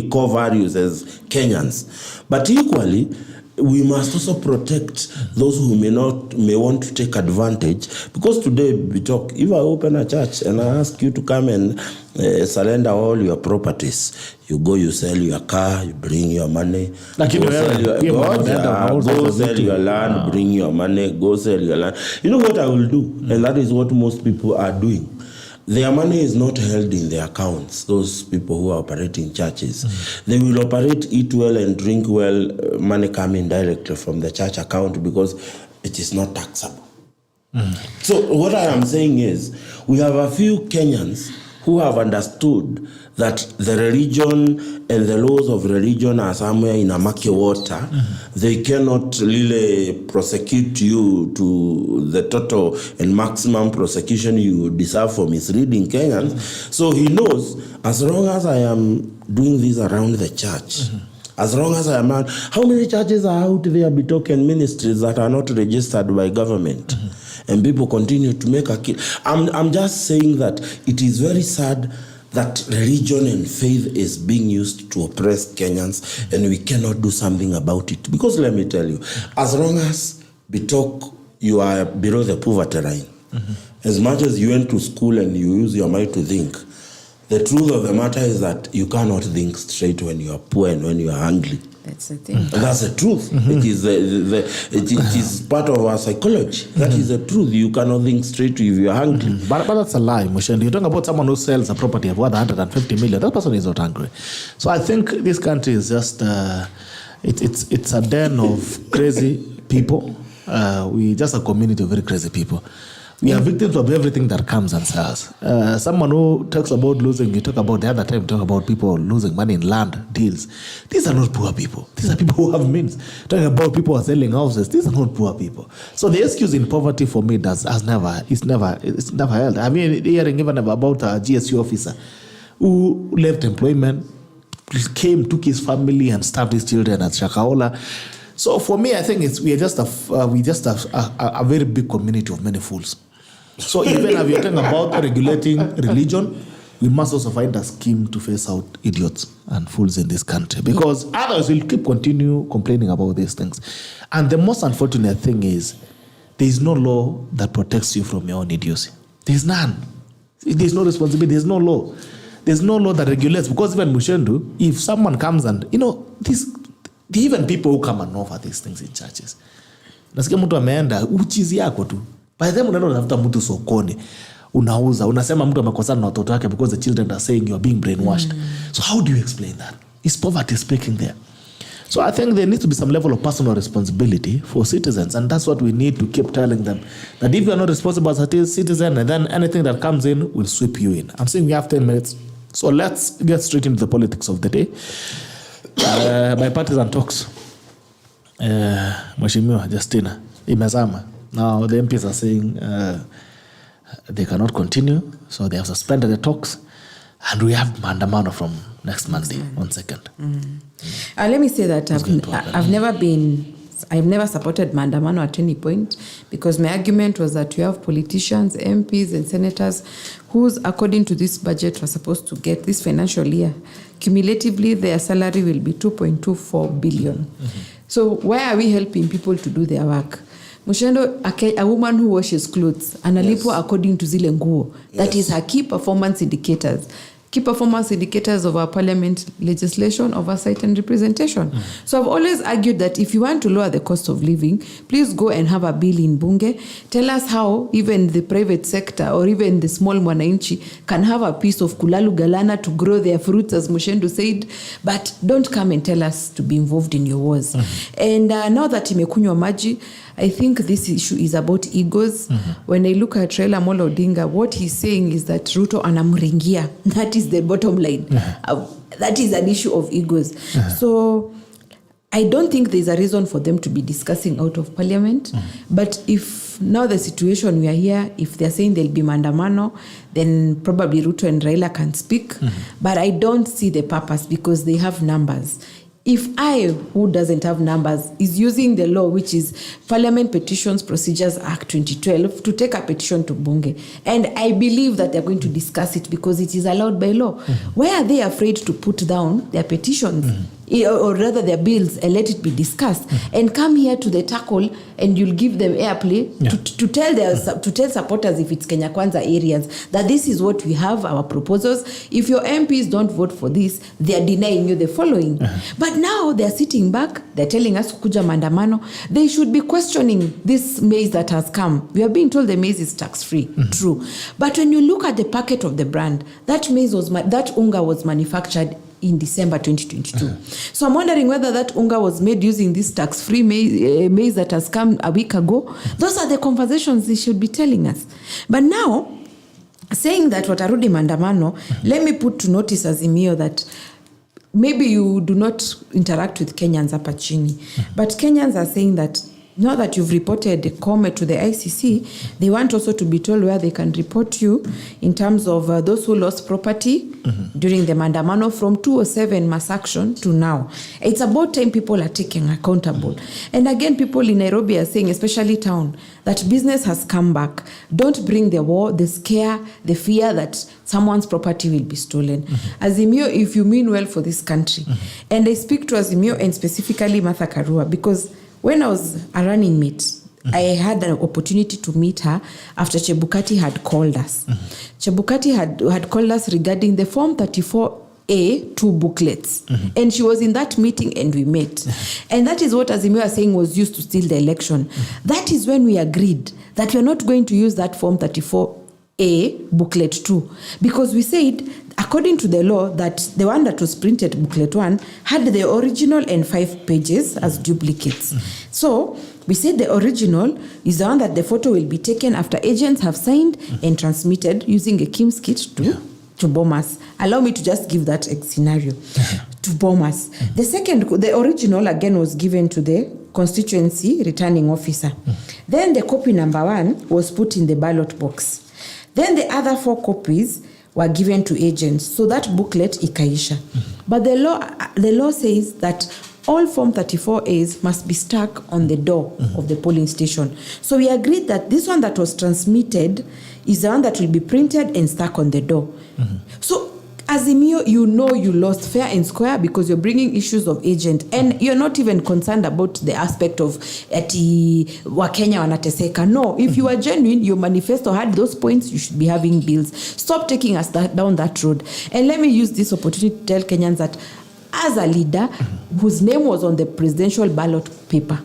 core values as Kenyans. But equally, we must also protect those who may want to take advantage. Because today, Bitok, if I open a church and I ask you to come and surrender all your properties, you go, you sell your car, you bring your money, go sell your land, bring your money, go sell your land. You know what I will do? And that is what most people are doing. Their money is not held in their accounts, those people who are operating churches. They will operate, eat well and drink well, money coming directly from the church account because it is not taxable. So what I am saying is, we have a few Kenyans who have understood that the religion and the laws of religion are somewhere in a murky water. They cannot really prosecute you to the total and maximum prosecution you deserve for misleading Kenyans. So he knows, as long as I am doing this around the church, as long as I am out, how many churches are out there, Bitok, and ministries that are not registered by government? And people continue to make a kill. I'm just saying that it is very sad that religion and faith is being used to oppress Kenyans, and we cannot do something about it. Because let me tell you, as long as, Bitok, you are below the poverty line, as much as you went to school and you use your mind to think, the truth of the matter is that you cannot think straight when you are poor and when you are hungry. That's the thing. And that's the truth. It is it is part of our psychology. That is the truth. You cannot think straight if you are hungry. But that's a lie, Muchendu. You're talking about someone who sells a property of worth 150 million. That person is not hungry. So I think this country is just it's a den of crazy people. We just a community of very crazy people. We are victims of everything that comes and sells. Someone who talks about losing, you talk about the other time, talk about people losing money in land deals. These are not poor people. These are people who have means. Talking about people who are selling houses. These are not poor people. So the excuse in poverty for me it's never held. I mean, hearing even about a GSU officer who left employment, took his family and starved his children at Shakahola. So for me, I think we are just a very big community of many fools. So even if you're talking about regulating religion, we must also find a scheme to phase out idiots and fools in this country, because others will continue complaining about these things. And the most unfortunate thing is there is no law that protects you from your own idiocy. There's none. There's no responsibility. There's no law. There's no law that regulates, because even Muchendu, if someone comes and, even people who come and offer these things in churches. Nasikia mtu ameenda uchizi yako tu. By the time unaenda unafuta mtu sokoni, unauza, unasema mtu amekosana na watoto wake because the children are saying you are being brainwashed. So how do you explain that? Is poverty speaking there? So I think there needs to be some level of personal responsibility for citizens, and that's what we need to keep telling them, that if you are not responsible as a citizen, and then anything that comes in will sweep you in. I'm saying we have 10 minutes. So let's get straight into the politics of the day. Bipartisan talks. Mheshimiwa Justina imezama. Now the MPs are saying they cannot continue, so they have suspended the talks, and we have maandamano from next Monday on 2nd. Let me say that I've never supported maandamano at any point, because my argument was that we have politicians, MPs and senators who's, according to this budget, were supposed to get this financial year, cumulatively their salary will be 2.24 billion. So why are we helping people to do their work? Muchendu, a woman who washes clothes, analipwa according to zile nguo. That is her key performance indicators. Key performance indicators of our parliament legislation, oversight and representation. So I've always argued that if you want to lower the cost of living, please go and have a bill in bunge. Tell us how even the private sector or even the small mwananchi can have a piece of kulalu galana to grow their fruits, as Muchendu said, but don't come and tell us to be involved in your wars. And now that imekunywa maji, I think this issue is about egos. When I look at Raila Amolo Odinga, what he's saying is that Ruto anamringia. That is the bottom line. That is an issue of egos. So I don't think there's a reason for them to be discussing out of parliament. But if now the situation we are here, if they're saying there'll be maandamano, then probably Ruto and Raila can speak. But I don't see the purpose, because they have numbers. If I, who doesn't have numbers, is using the law, which is Parliament Petitions Procedures Act 2012, to take a petition to bunge, and I believe that they're going to discuss it because it is allowed by law, why are they afraid to put down their petitions? Or rather their bills, and let it be discussed, and come here to the tackle, and you'll give them airplay to tell supporters, if it's Kenya Kwanza areas, that this is what we have, our proposals. If your MPs don't vote for this, they are denying you the following. But now they're sitting back, they're telling us kuja maandamano. They should be questioning this maize that has come. We are being told the maize is tax-free, true. But when you look at the packet of the brand, that unga was manufactured in December 2022. So I'm wondering whether that unga was made using this tax-free maize that has come a week ago. Those are the conversations they should be telling us. But now, saying that watarudi maandamano, let me put to notice Azimio that maybe you do not interact with Kenyans hapa chini, but Kenyans are saying that now that you've reported the comment to the ICC, they want also to be told where they can report you in terms of those who lost property during the maandamano from 2007 mass action to now. It's about time people are taking accountable. And again, people in Nairobi are saying, especially town, that business has come back. Don't bring the war, the scare, the fear that someone's property will be stolen. Azimio, if you mean well for this country, and I speak to Azimio and specifically Martha Karua, because when I was a running mate, I had an opportunity to meet her after Chebukati had called us. Chebukati had called us regarding the Form 34A 2 booklets. And she was in that meeting and we met. And that is what Azimio was saying was used to steal the election. That is when we agreed that we are not going to use that Form 34A booklet 2. Because we said, according to the law, that the one that was printed, booklet 1, had the original and 5 pages as duplicates. So we said the original is the one that the photo will be taken after agents have signed and transmitted using a KIMS kit to bomb us. Allow me to just give that scenario to bomb us. The original again was given to the constituency returning officer. Then the copy number 1 was put in the ballot box. Then the other 4 copies were given to agents. So that booklet ikaisha. But the law says that all Form 34As must be stuck on the door of the polling station. So we agreed that this one that was transmitted is the one that will be printed and stuck on the door. So Azimio, you know you lost fair and square because you're bringing issues of agent and you're not even concerned about the aspect of Wakenya wanateseka. No, if you are genuine, your manifesto had those points, you should be having bills. Stop taking us down that road. And let me use this opportunity to tell Kenyans that as a leader whose name was on the presidential ballot paper,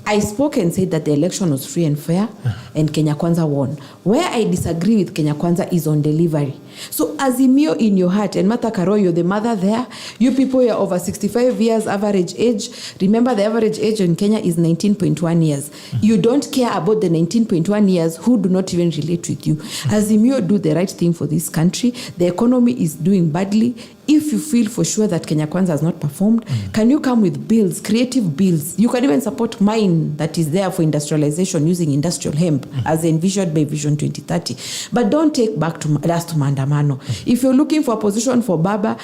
I spoke and said that the election was free and fair and Kenya Kwanza won. Where I disagree with Kenya Kwanza is on delivery. So Azimio in your heart, and Martha Karua, you're the mother there. You people are over 65 years average age. Remember the average age in Kenya is 19.1 years. You don't care about the 19.1 years who do not even relate with you. Azimio, do the right thing for this country. The economy is doing badly. If you feel for sure that Kenya Kwanza has not performed, can you come with bills, creative bills? You can even support mine that is there for industrialization using industrial hemp as envisioned by Vision Vision 2030. But don't take back to us to maandamano. If you're looking for a position for Baba,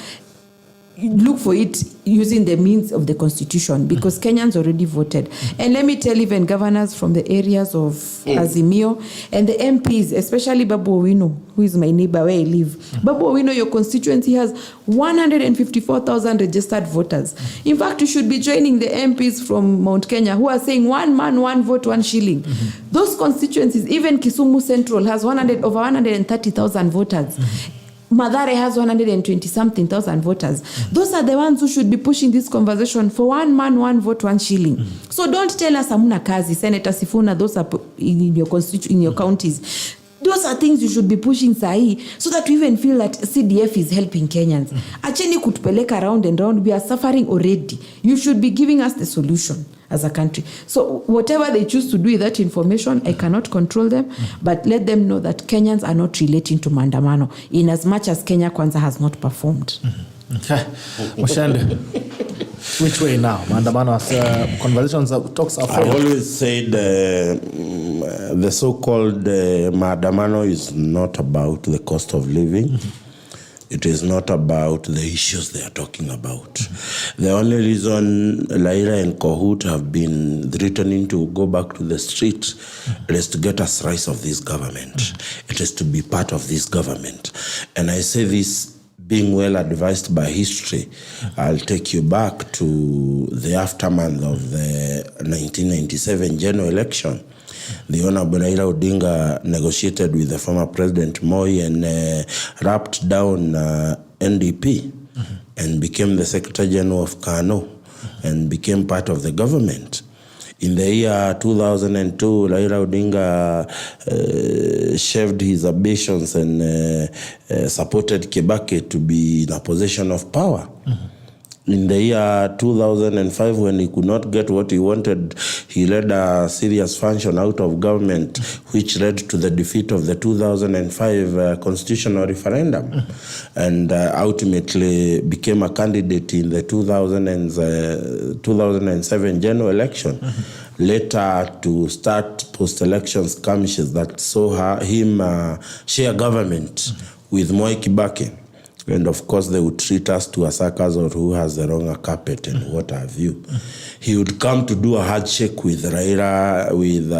look for it using the means of the constitution, because Kenyans already voted. And let me tell even governors from the areas of Azimio and the MPs, especially Babu Owino, who is my neighbor where I live. Babu Owino, your constituency has 154,000 registered voters. In fact, you should be joining the MPs from Mount Kenya who are saying 1 man, 1 vote, 1 shilling. Those constituencies, even Kisumu Central has over 130,000 voters. Mathare has 120-something thousand voters. Those are the ones who should be pushing this conversation for 1 man, 1 vote, 1 shilling. So don't tell us hamuna kazi, Senator Sifuna, those are in your counties. Those are things you should be pushing sahi, so that we even feel that CDF is helping Kenyans. Acheni kutupeleka round and round. We are suffering already. You should be giving us the solution as a country. So whatever they choose to do with that information, I cannot control them, but let them know that Kenyans are not relating to maandamano in as much as Kenya Kwanza has not performed. Okay. Muchendu, which way now? Maandamano, conversations, talks are I've always said the so-called maandamano is not about the cost of living. It is not about the issues they are talking about. The only reason Laira and Kohut have been returning to go back to the street is to get a slice of this government. It is to be part of this government. And I say this being well advised by history. I'll take you back to the aftermath of the 1997 general election. The Honorable Raila Odinga negotiated with the former President Moi and wrapped down NDP and became the Secretary General of Kano and became part of the government. In the year 2002, Raila Odinga shelved his ambitions and supported Kibaki to be in a position of power. In the year 2005, when he could not get what he wanted, he led a serious function out of government, which led to the defeat of the 2005 constitutional referendum, and ultimately became a candidate in the 2007 general election. Later, to start post-election skirmishes that saw him share government with Moi Kibaki. And of course, they would treat us to a circus or who has the wrong carpet and what have you. He would come to do a handshake with Raila, with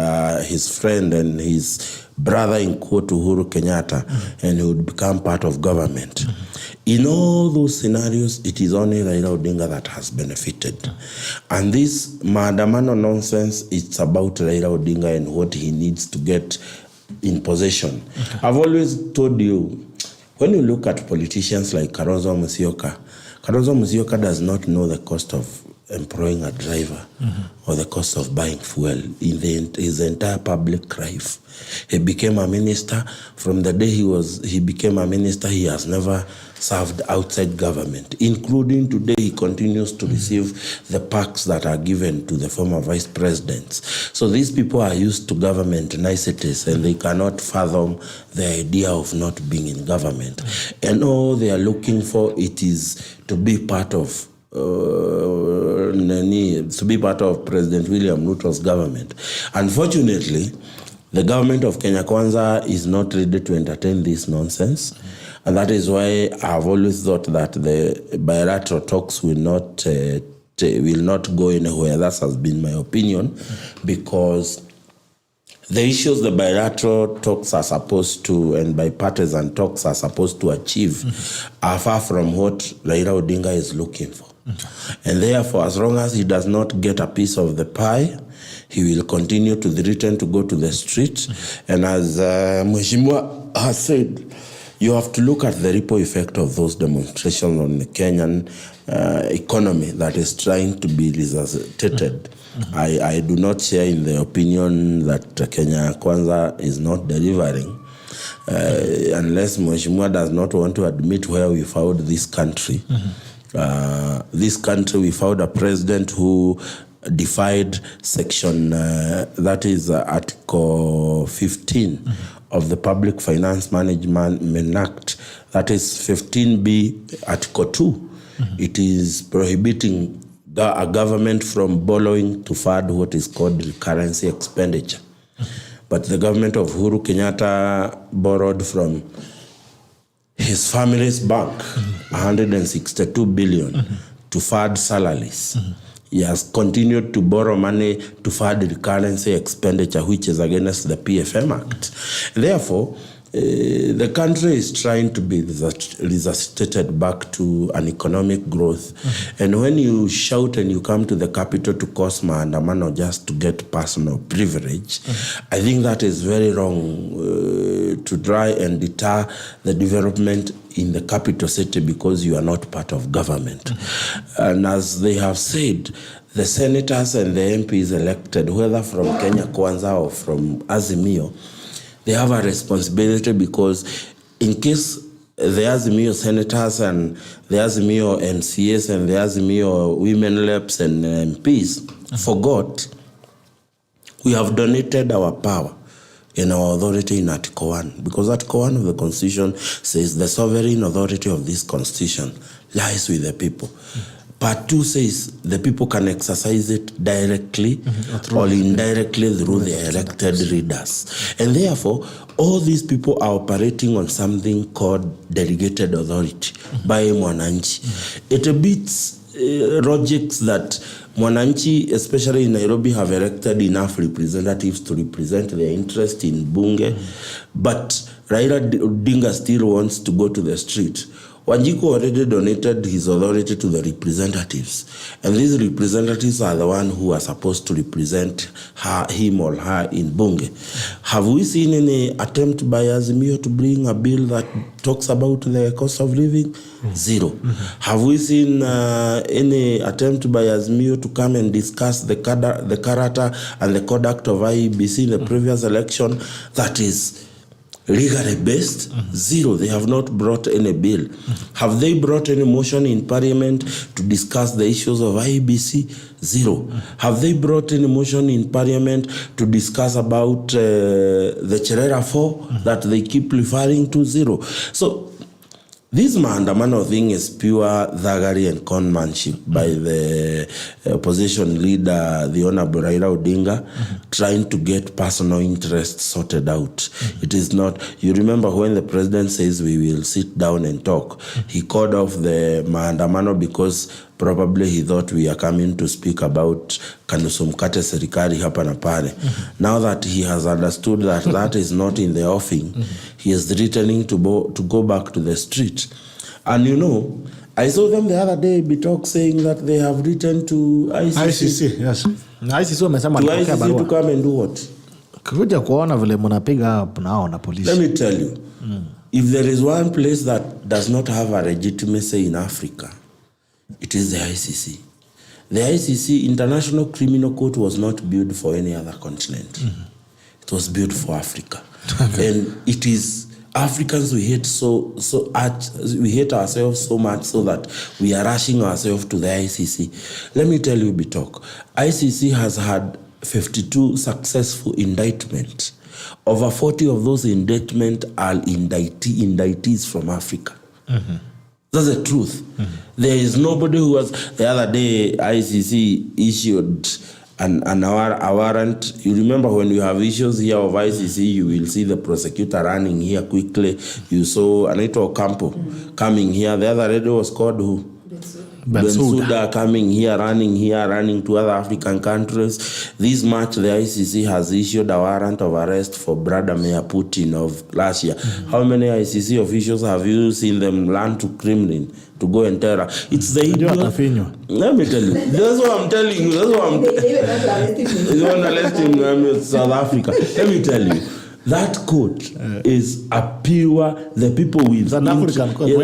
his friend and his brother in quote, Uhuru Kenyatta, and he would become part of government. In all those scenarios, it is only Raila Odinga that has benefited. And this maandamano nonsense, it's about Raila Odinga and what he needs to get in possession. I've always told you, when you look at politicians like Kalonzo Musyoka does not know the cost of employing a driver or the cost of buying fuel in his entire public life. He became a minister. From the day he became a minister, he has never served outside government, including today he continues to receive the perks that are given to the former vice presidents. So these people are used to government niceties and they cannot fathom the idea of not being in government. And all they are looking for, it is to be part of President William Ruto's government. Unfortunately, the government of Kenya Kwanza is not ready to entertain this nonsense. And that is why I've always thought that the bilateral talks will not go anywhere. That has been my opinion, because the issues the bilateral talks are supposed to and bipartisan talks are supposed to achieve are far from what Raila Odinga is looking for. And therefore, as long as he does not get a piece of the pie, he will continue to return to go to the street. And as Mheshimiwa has said, you have to look at the ripple effect of those demonstrations on the Kenyan economy that is trying to be resuscitated. I do not share in the opinion that Kenya Kwanza is not delivering, unless Mheshimiwa does not want to admit where we found this country. This country, we found a president who defied section, that is Article 15 of the Public Finance Management Act, that is 15B, Article 2. It is prohibiting a government from borrowing to fund what is called currency expenditure. but the government of Uhuru Kenyatta borrowed from his family's bank 162 billion to fund salaries. He has continued to borrow money to fund recurrency expenditure, which is against the PFM Act. Therefore, the country is trying to be resuscitated back to an economic growth. And when you shout and you come to the capital to cause maandamano just to get personal privilege, I think that is very wrong to try and deter the development in the capital city because you are not part of government. And as they have said, the senators and the MPs elected, whether from Kenya Kwanza or from Azimio, they have a responsibility because in case the Azimio senators and the Azimio MCAs and the Azimio women reps and MPs forgot, we have donated our power and our authority in Article 1, because Article 1 of the Constitution says the sovereign authority of this Constitution lies with the people. Part 2 says the people can exercise it directly or indirectly through their elected leaders. And therefore, all these people are operating on something called delegated authority by Mwananchi. It beats logics that Mwananchi, especially in Nairobi, have elected enough representatives to represent their interest in Bunge, but Raila Odinga still wants to go to the street. Wanjiku already donated his authority to the representatives, and these representatives are the one who are supposed to represent him or her in Bunge. Have we seen any attempt by Azimio to bring a bill that talks about the cost of living? Zero. Have we seen any attempt by Azimio to come and discuss the character and the conduct of IEBC in the previous election that is legally based? Zero. They have not brought any bill. Have they brought any motion in parliament to discuss the issues of IEBC? Zero. Have they brought any motion in parliament to discuss about the Cherera 4 that they keep referring to? Zero. So this maandamano thing is pure thuggery and conmanship by the opposition leader, the Honorable Raila Odinga, trying to get personal interests sorted out. It is not. You remember when the president says we will sit down and talk, he called off the maandamano because probably he thought we are coming to speak about kanusumkate serikali hapa na pale. Now that he has understood that that is not in the offing, he is returning to go back to the street. And you know, I saw them the other day, Bitok, saying that they have written to ICC. Yes. ICC wamesema to ICC to come and do what? Kuja kuona vile mnapiga nao na polisi. Let me tell you, if there is one place that does not have a legitimacy in Africa, it is the ICC. The ICC, International Criminal Court, was not built for any other continent. It was built for Africa. And it is Africans we hate we hate ourselves so much so that we are rushing ourselves to the ICC. Let me tell you, Bitok, ICC has had 52 successful indictments. Over 40 of those indictments are indictees from Africa. That's the truth. There is nobody who was. The other day, ICC issued a warrant. You remember when you have issues here of ICC, you will see the prosecutor running here quickly. You saw Anita Ocampo coming here. The other lady was called who? Bensouda coming here, running to other African countries. This March, the ICC has issued a warrant of arrest for Vladimir Putin of Russia. How many ICC officials have you seen them land to Kremlin to go and terror? It's the Let me tell you. That's what I'm telling you. That's what I'm you want to arrest him South Africa. Let me tell you. That court is a pure, the people with an African court. The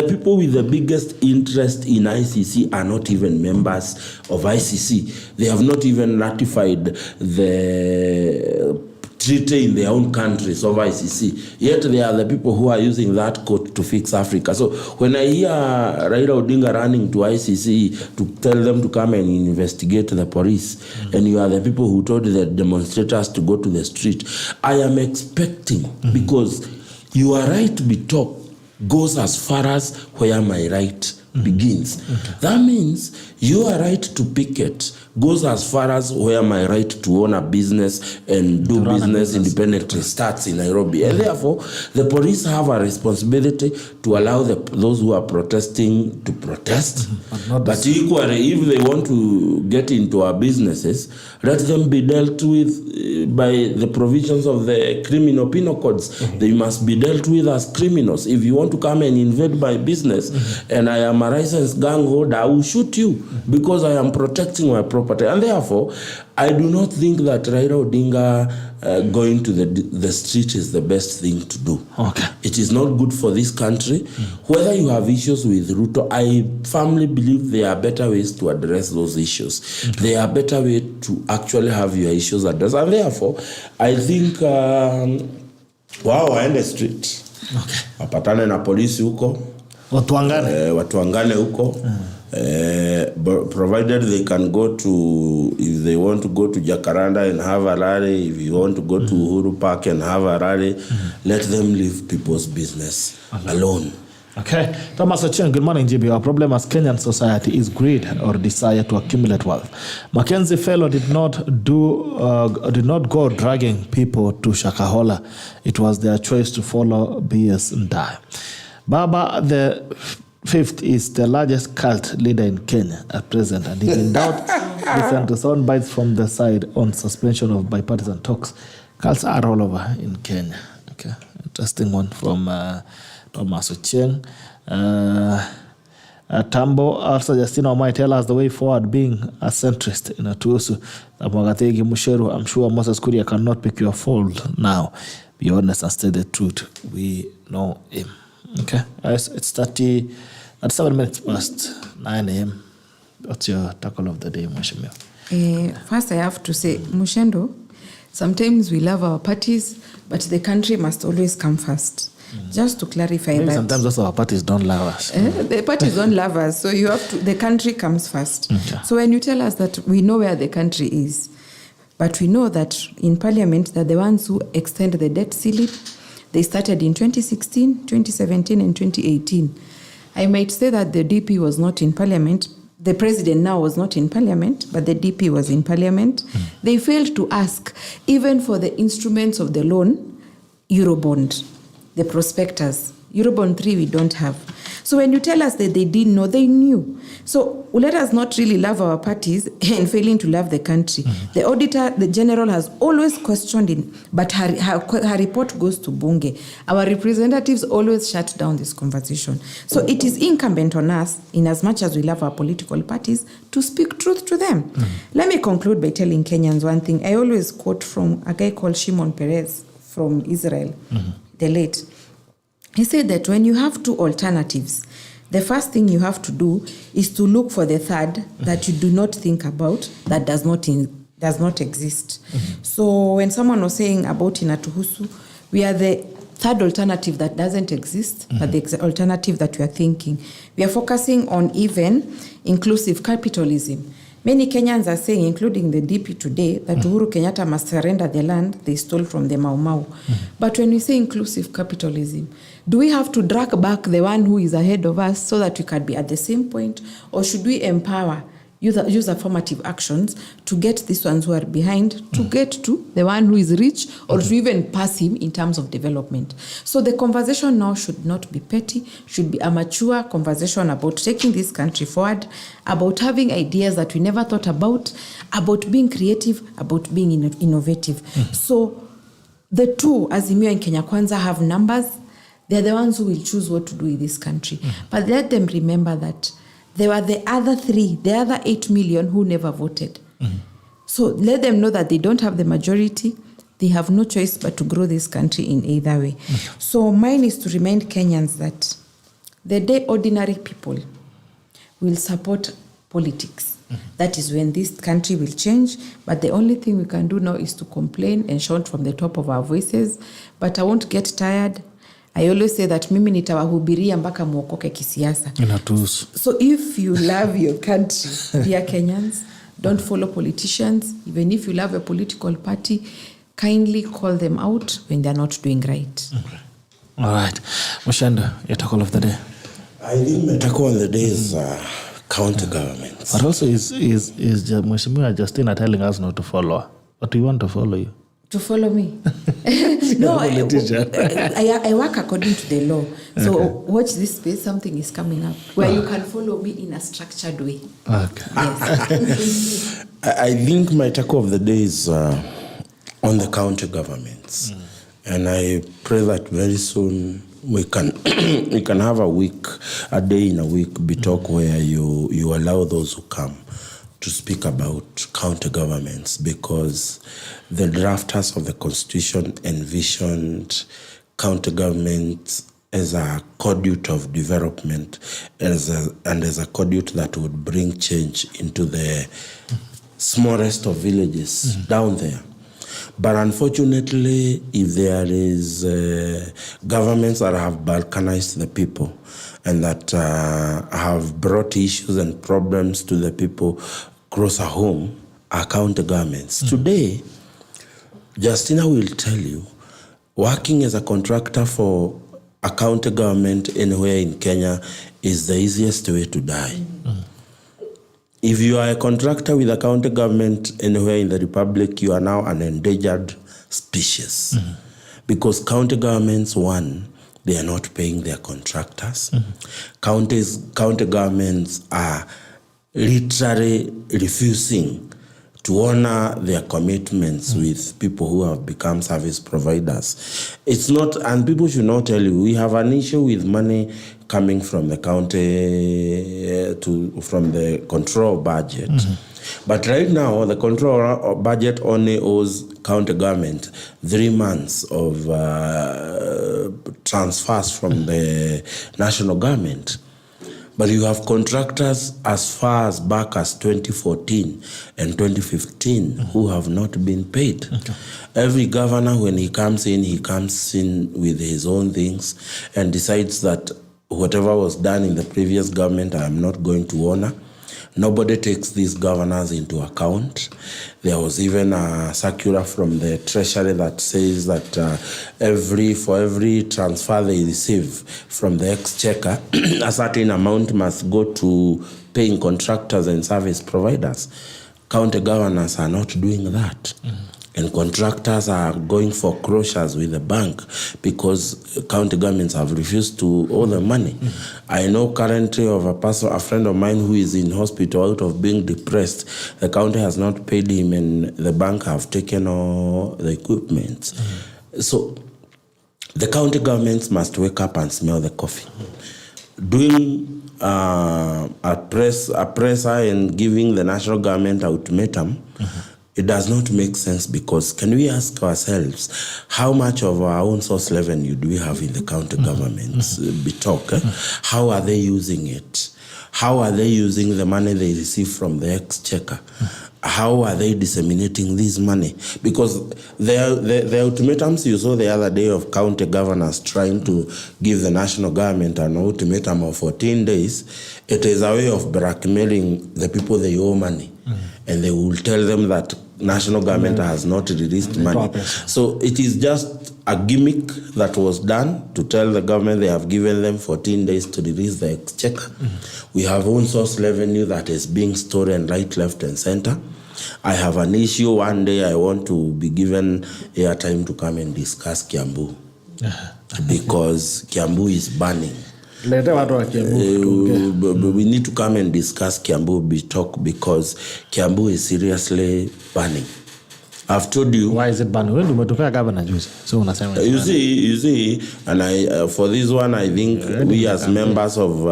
people with the biggest interest in ICC are not even members of ICC. They have not even ratified the treaty in their own countries of ICC. Yet they are the people who are using that court to fix Africa. So when I hear Raila Odinga running to ICC to tell them to come and investigate the police, and you are the people who told the demonstrators to go to the street, I am expecting, because you are right, Bitok goes as far as where my right begins. That means your right to picket goes as far as where my right to own a business and do business independently starts in Nairobi. And therefore, the police have a responsibility to allow those who are protesting to protest. But equally, if they want to get into our businesses, let them be dealt with by the provisions of the criminal penal codes. They must be dealt with as criminals. If you want to come and invade my business and I am a licensed gang holder, I will shoot you because I am protecting my property. And therefore, I do not think that Raila Odinga going to the street is the best thing to do. Okay. It is not good for this country. Whether you have issues with Ruto, I firmly believe there are better ways to address those issues. There are better ways to actually have your issues addressed. And therefore, I think waende street. Okay. Wapatane na polisi huko. Watuangane huko. Provided they can go to, if they want to go to Jacaranda and have a rally, if you want to go to Uhuru Park and have a rally, let them leave people's business alone. Okay. Thomas Ochieng, good morning, GB. Our problem as Kenyan society is greed or desire to accumulate wealth. Mackenzie Fellow did not go dragging people to Shakahola. It was their choice to follow BS and die. Baba the Fifth is the largest cult leader in Kenya at present, and if in doubt, listen to sound bites from the side on suspension of bipartisan talks. Cults are all over in Kenya. Okay, interesting one from Thomas Ochieng. Tambo, also Justina might tell us the way forward being a centrist in Atusu. Mwagategi Musheru, I'm sure Moses Kuria cannot pick your fault now. Be honest and say the truth. We know him. Okay, it's 37 minutes past 9 a.m. What's your tackle of the day, Mheshimiwa? First, I have to say, Muchendu, sometimes we love our parties, but the country must always come first. Just to clarify that. Sometimes also our parties don't love us. The parties don't love us, so you have to. The country comes first. Okay. So when you tell us that we know where the country is, but we know that in Parliament, that the ones who extend the debt ceiling, they started in 2016, 2017, and 2018. I might say that the DP was not in Parliament. The president now was not in Parliament, but the DP was in Parliament. They failed to ask, even for the instruments of the loan, Eurobond, the prospectus. Eurobond 3 we don't have. So when you tell us that they didn't know, they knew. So let us not really love our parties and failing to love the country. The auditor, the general has always questioned it, but her report goes to Bunge. Our representatives always shut down this conversation. So it is incumbent on us, in as much as we love our political parties, to speak truth to them. Let me conclude by telling Kenyans one thing. I always quote from a guy called Shimon Peres from Israel, the late. He said that when you have two alternatives, the first thing you have to do is to look for the third that you do not think about, that does not exist. So when someone was saying about Inatuhusu, we are the third alternative that doesn't exist, but the alternative that we are thinking. We are focusing on even inclusive capitalism. Many Kenyans are saying, including the DP today, that Uhuru Kenyatta must surrender the land they stole from the Mau Mau. But when we say inclusive capitalism, do we have to drag back the one who is ahead of us so that we can be at the same point? Or should we empower, use affirmative actions to get these ones who are behind to get to the one who is rich, or to even pass him in terms of development? So the conversation now should not be petty, should be a mature conversation about taking this country forward, about having ideas that we never thought about being creative, about being innovative. So the two, Azimio and Kenya Kwanza, have numbers. They're the ones who will choose what to do in this country. But let them remember that there were the other 8 million who never voted. So let them know that they don't have the majority. They have no choice but to grow this country in either way. So mine is to remind Kenyans that the day ordinary people will support politics, that is when this country will change. But the only thing we can do now is to complain and shout from the top of our voices. But I won't get tired. I always say that mimi nitawahubiria mpaka muokoke kisiasa. So if you love your country, dear Kenyans, don't follow politicians. Even if you love a political party, kindly call them out when they're not doing right. Okay. All right. Muchendu, your tackle of the day. I think Metako on the day is county governments. But also is Mheshimiwa Justina telling us not to follow her? But we want to follow you. To follow me? No, I work according to the law. So watch this space, something is coming up where you can follow me in a structured way. Okay. Yes. I think my tackle of the day is on the county governments. And I pray that very soon we can have a day in a week, Bitok, where you allow those who come to speak about county governments, because the drafters of the Constitution envisioned county governments as a conduit of development and as a conduit that would bring change into the smallest of villages down there. But unfortunately, if there is governments that have balkanized the people and that have brought issues and problems to the people closer home, are county governments. Today, Justina will tell you, working as a contractor for a county government anywhere in Kenya is the easiest way to die. If you are a contractor with a county government anywhere in the Republic, you are now an endangered species. Because county governments, one, they are not paying their contractors. County governments are literally refusing to honor their commitments with people who have become service providers. It's not, and people should not tell you, we have an issue with money coming from the county from the control budget. But right now, the control budget only owes county government 3 months of transfers from the national government. But you have contractors as far as back as 2014 and 2015 who have not been paid. Every governor, when he comes in with his own things and decides that whatever was done in the previous government, I am not going to honor. Nobody takes these governors into account. There was even a circular from the Treasury that says that for every transfer they receive from the exchequer, a certain amount must go to paying contractors and service providers. County governors are not doing that. And contractors are going for closures with the bank because county governments have refused to owe the money. I know currently of a friend of mine who is in hospital out of being depressed. The county has not paid him and the bank have taken all the equipment. So the county governments must wake up and smell the coffee. Doing a presser and giving the national government ultimatum, it does not make sense, because can we ask ourselves how much of our own source revenue do we have in the county governments? Bitok, how are they using it? How are they using the money they receive from the exchequer? How are they disseminating this money? Because the ultimatums you saw the other day of county governors trying to give the national government an ultimatum of 14 days, it is a way of blackmailing the people they owe money. And they will tell them that national government has not released money. So it is just a gimmick that was done to tell the government they have given them 14 days to release the exchequer. We have own source revenue that is being stolen right, left, and center. I have an issue. One day I want to be given airtime to come and discuss Kiambu because Kiambu is burning. We need to come and discuss Kiambu Bitok because Kiambu is seriously burning. I've told you. Why is it burning? When you governor so you see, and for this one, I think we as members of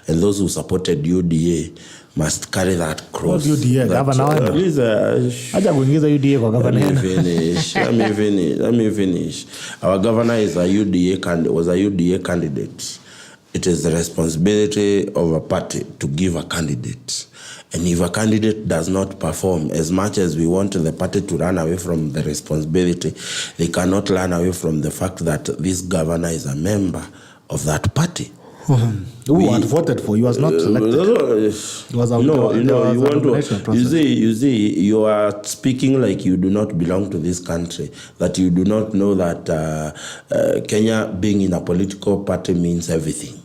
and those who supported UDA must carry that cross. UDA, governor. Please, let me finish. Our governor is was a UDA candidate. It is the responsibility of a party to give a candidate. And if a candidate does not perform, as much as we want the party to run away from the responsibility, they cannot run away from the fact that this governor is a member of that party. Who had voted for you was not selected. You see, you are speaking like you do not belong to this country, that you do not know that Kenya being in a political party means everything.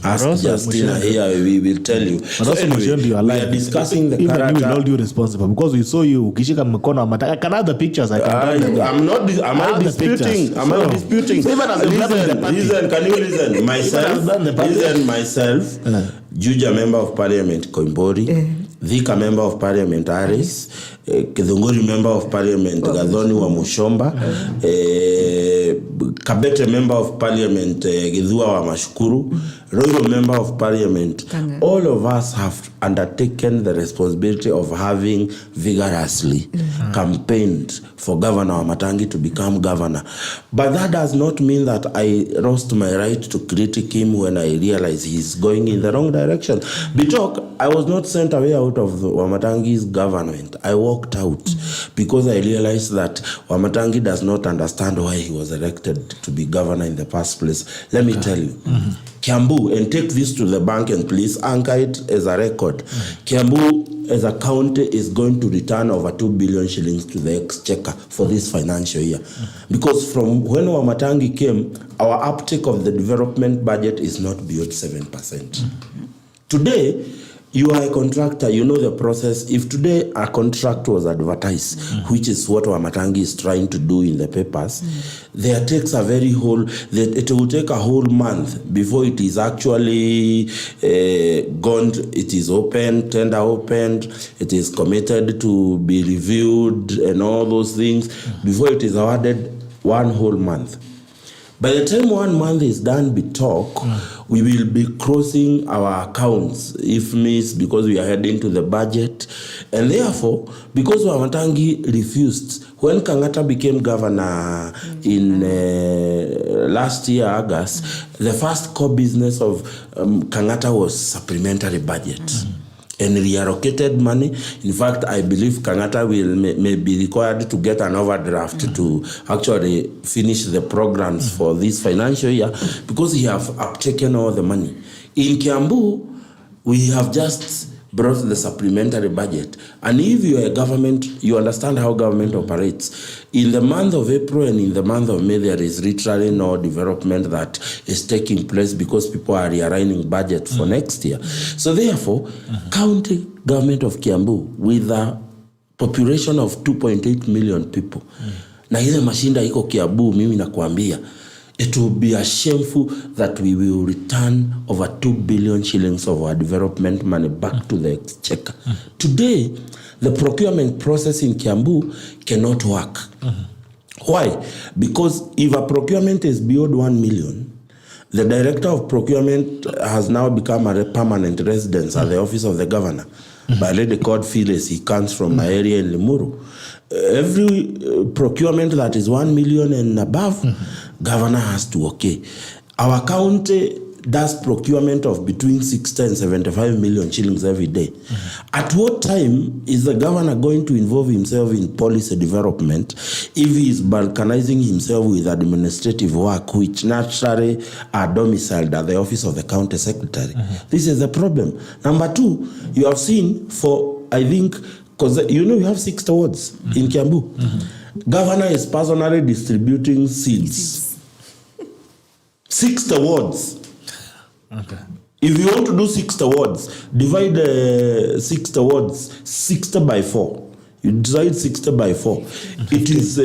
Ask Justina here, we will tell you. But also, Muchendu, you are we lying. are discussing the Even character. you will not be responsible because we saw you ukishika mkono wa Matanga. I can have the pictures. I can I'm not. Am I disputing? Am I disputing? Even as listen. Can you listen? Myself. Juja member of parliament Koimbori, Vika member of parliament Aris, Kidhunguri member of parliament Gadhoni wa Mushomba, Kabete member of parliament Gidhua wa Mashukuru, Royal member of parliament. All of us have undertaken the responsibility of having vigorously campaigned for Governor Wamatangi to become governor. But that does not mean that I lost my right to critique him when I realize he's going in the wrong direction. Bitok, I was not sent away out of Wamatangi's government. I walked out because I realized that Wamatangi does not understand why he was elected to be governor in the first place. Let me tell you. Kiambu, and take this to the bank and please anchor it as a record. Kiambu as a county is going to return over 2 billion shillings to the exchequer for this financial year. Because from when Wamatangi came, our uptake of the development budget is not beyond 7%. Today, you are a contractor, you know the process. If today a contract was advertised, which is what Wamatangi is trying to do in the papers, there takes a very it will take a whole month before it is actually gone, it is open, tender opened, it is committed to be reviewed and all those things, before it is awarded 1 whole month. By the time 1 month is done, Bitok, we will be crossing our accounts, if missed, because we are heading to the budget. And therefore, because Wamatangi refused, when Kangata became governor in last year, August, the first core business of Kangata was supplementary budget. And reallocated money. In fact, I believe Kangata may be required to get an overdraft to actually finish the programs for this financial year because he have uptaken all the money. In Kiambu, we have just brought the supplementary budget. And if you are a government, you understand how government operates. In the month of April and in the month of May, there is literally no development that is taking place because people are realigning budget for next year. So therefore, county government of Kiambu with a population of 2.8 million people, na ile mashinda iko Kiambu, mimi nakuambia, it will be shameful that we will return over 2 billion shillings of our development money back to the exchequer. Today, the procurement process in Kiambu cannot work. Why? Because if a procurement is beyond 1 million, the director of procurement has now become a permanent residence at the office of the governor. By Lady called Phyllis, he comes from my area in Limuru. Every procurement that is 1 million and above, governor has to okay. Our county does procurement of between 60 and 75 million shillings every day. At what time is the governor going to involve himself in policy development if he is balkanizing himself with administrative work, which naturally are domiciled at the office of the county secretary? This is the problem. Number two, you have seen for, I think, because you have 6 awards in Kiambu. Governor is personally distributing seeds. 6 awards. Okay. If you want to do 6 awards, divide 6 awards 60 by 4. You divide 60 by 4. It is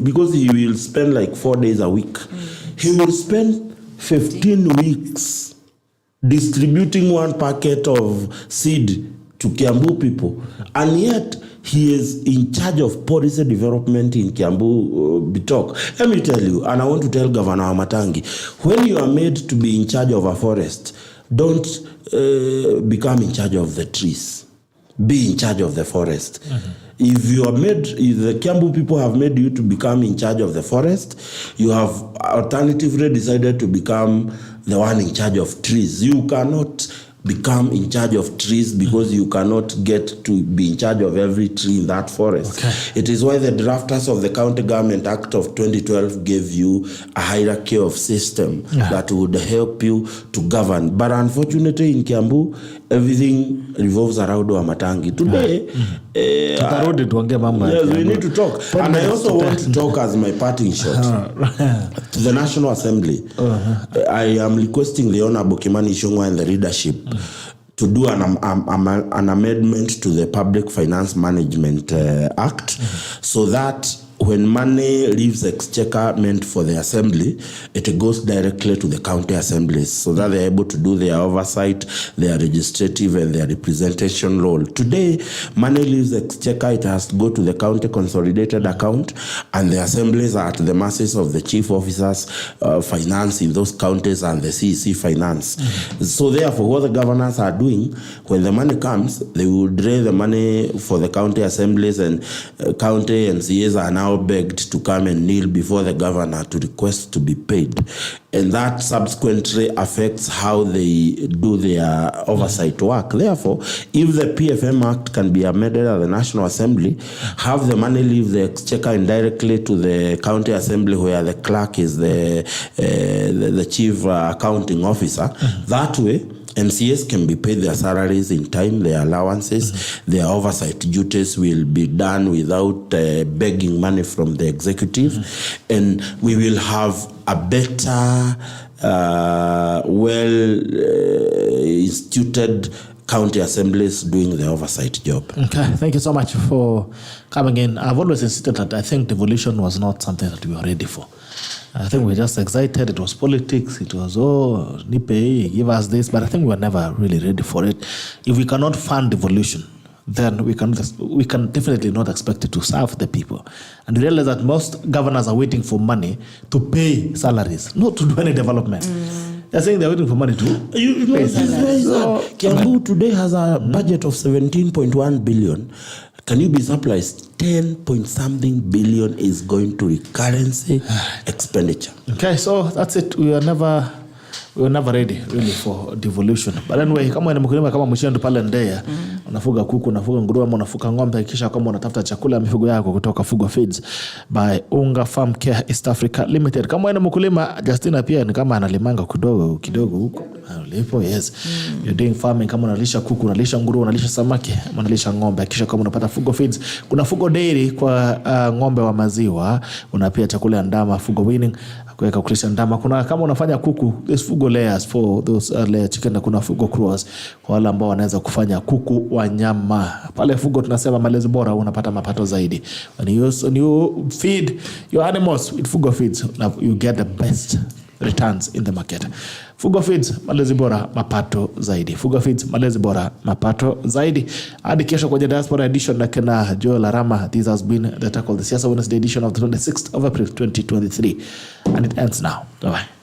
because he will spend like 4 days a week. He will spend 15 weeks distributing 1 packet of seed to Kiambu people, and yet he is in charge of policy development in Kiambu, Bitok. Let me tell you, and I want to tell Governor Wamatangi, when you are made to be in charge of a forest, don't become in charge of the trees. Be in charge of the forest. If the Kiambu people have made you to become in charge of the forest, you have alternatively decided to become the one in charge of trees. You cannot become in charge of trees because you cannot get to be in charge of every tree in that forest. Okay. It is why the drafters of the County Government Act of 2012 gave you a hierarchy of system that would help you to govern. But unfortunately in Kiambu, everything revolves around Wamatangi. Today, yes, we need to talk. And I also want to talk as my parting shot to the National Assembly. I am requesting the Honorable Kimani Ichung'wah and the leadership to do an amendment to the Public Finance Management Act so that when money leaves Exchequer meant for the assembly, it goes directly to the county assemblies so that they're able to do their oversight, their legislative and their representation role. Today, money leaves Exchequer, it has to go to the county consolidated account, and the assemblies are at the mercies of the chief officers finance in those counties and the CEC finance. So therefore, what the governors are doing, when the money comes, they will drain the money for the county assemblies, and county and CAs are now begged to come and kneel before the governor to request to be paid. And that subsequently affects how they do their oversight work. Therefore, if the PFM Act can be amended at the National Assembly, have the money leave the Exchequer indirectly to the county assembly where the clerk is the chief accounting officer. That way, MCAs can be paid their salaries in time, their allowances, their oversight duties will be done without begging money from the executive, and we will have a better, instituted county assemblies doing the oversight job. Okay, thank you so much for coming in. I've always insisted that I think devolution was not something that we were ready for. I think we were just excited. It was politics. It was, Nipe, give us this. But I think we were never really ready for it. If we cannot fund devolution, then we can definitely not expect it to serve the people. And we realize that most governors are waiting for money to pay salaries, not to do any development. They're saying they're waiting for money to pay salaries. Kiambu today has a budget of 17.1 billion. Can you be surprised? 10-point-something billion is going to recurrency expenditure. Okay, so that's it. We were never ready really for devolution. But anyway, kama ni mkulima kama Muchendu pale Ndeya, unafuga kuku, unafuga nguruwe, ama unafuga ng'ombe, kisha kama unatafuta chakula ya mifugo yako kutoka Fugo Feeds by Unga Farm Care East Africa Limited. Kama ni mkulima, Justina pia ni kama analimanga kidogo huko. Lipo, yes. You're doing farming, kama unalisha kuku, unalisha nguruwe, unalisha samaki, unalisha ng'ombe, kisha kama unapata Fugo Feeds. Kuna Fugo Dairy kwa ng'ombe wa maziwa, unapia chakula ya ndama, Fugo Winning, kuweka kulisha ndama. Kuna kama unafanya kuku, there's Fugo layers for those layer chicken, na kuna Fugo cross kwa wale ambao wanaweza kufanya kuku wa nyama. Pale Fugo tunasema malezi bora, unapata mapato zaidi. When you feed your animals with Fugo Feeds, you get the best returns in the market. Fugo Feeds, malezi bora, mapato zaidi. Fugo Feeds, malezi bora, mapato zaidi. Hadi kesho kwenye Diaspora Edition na kena Joel Arama. This has been the Tackle the Siasa Wednesday edition of the 26th of April 2023. And it ends now. Bye-bye.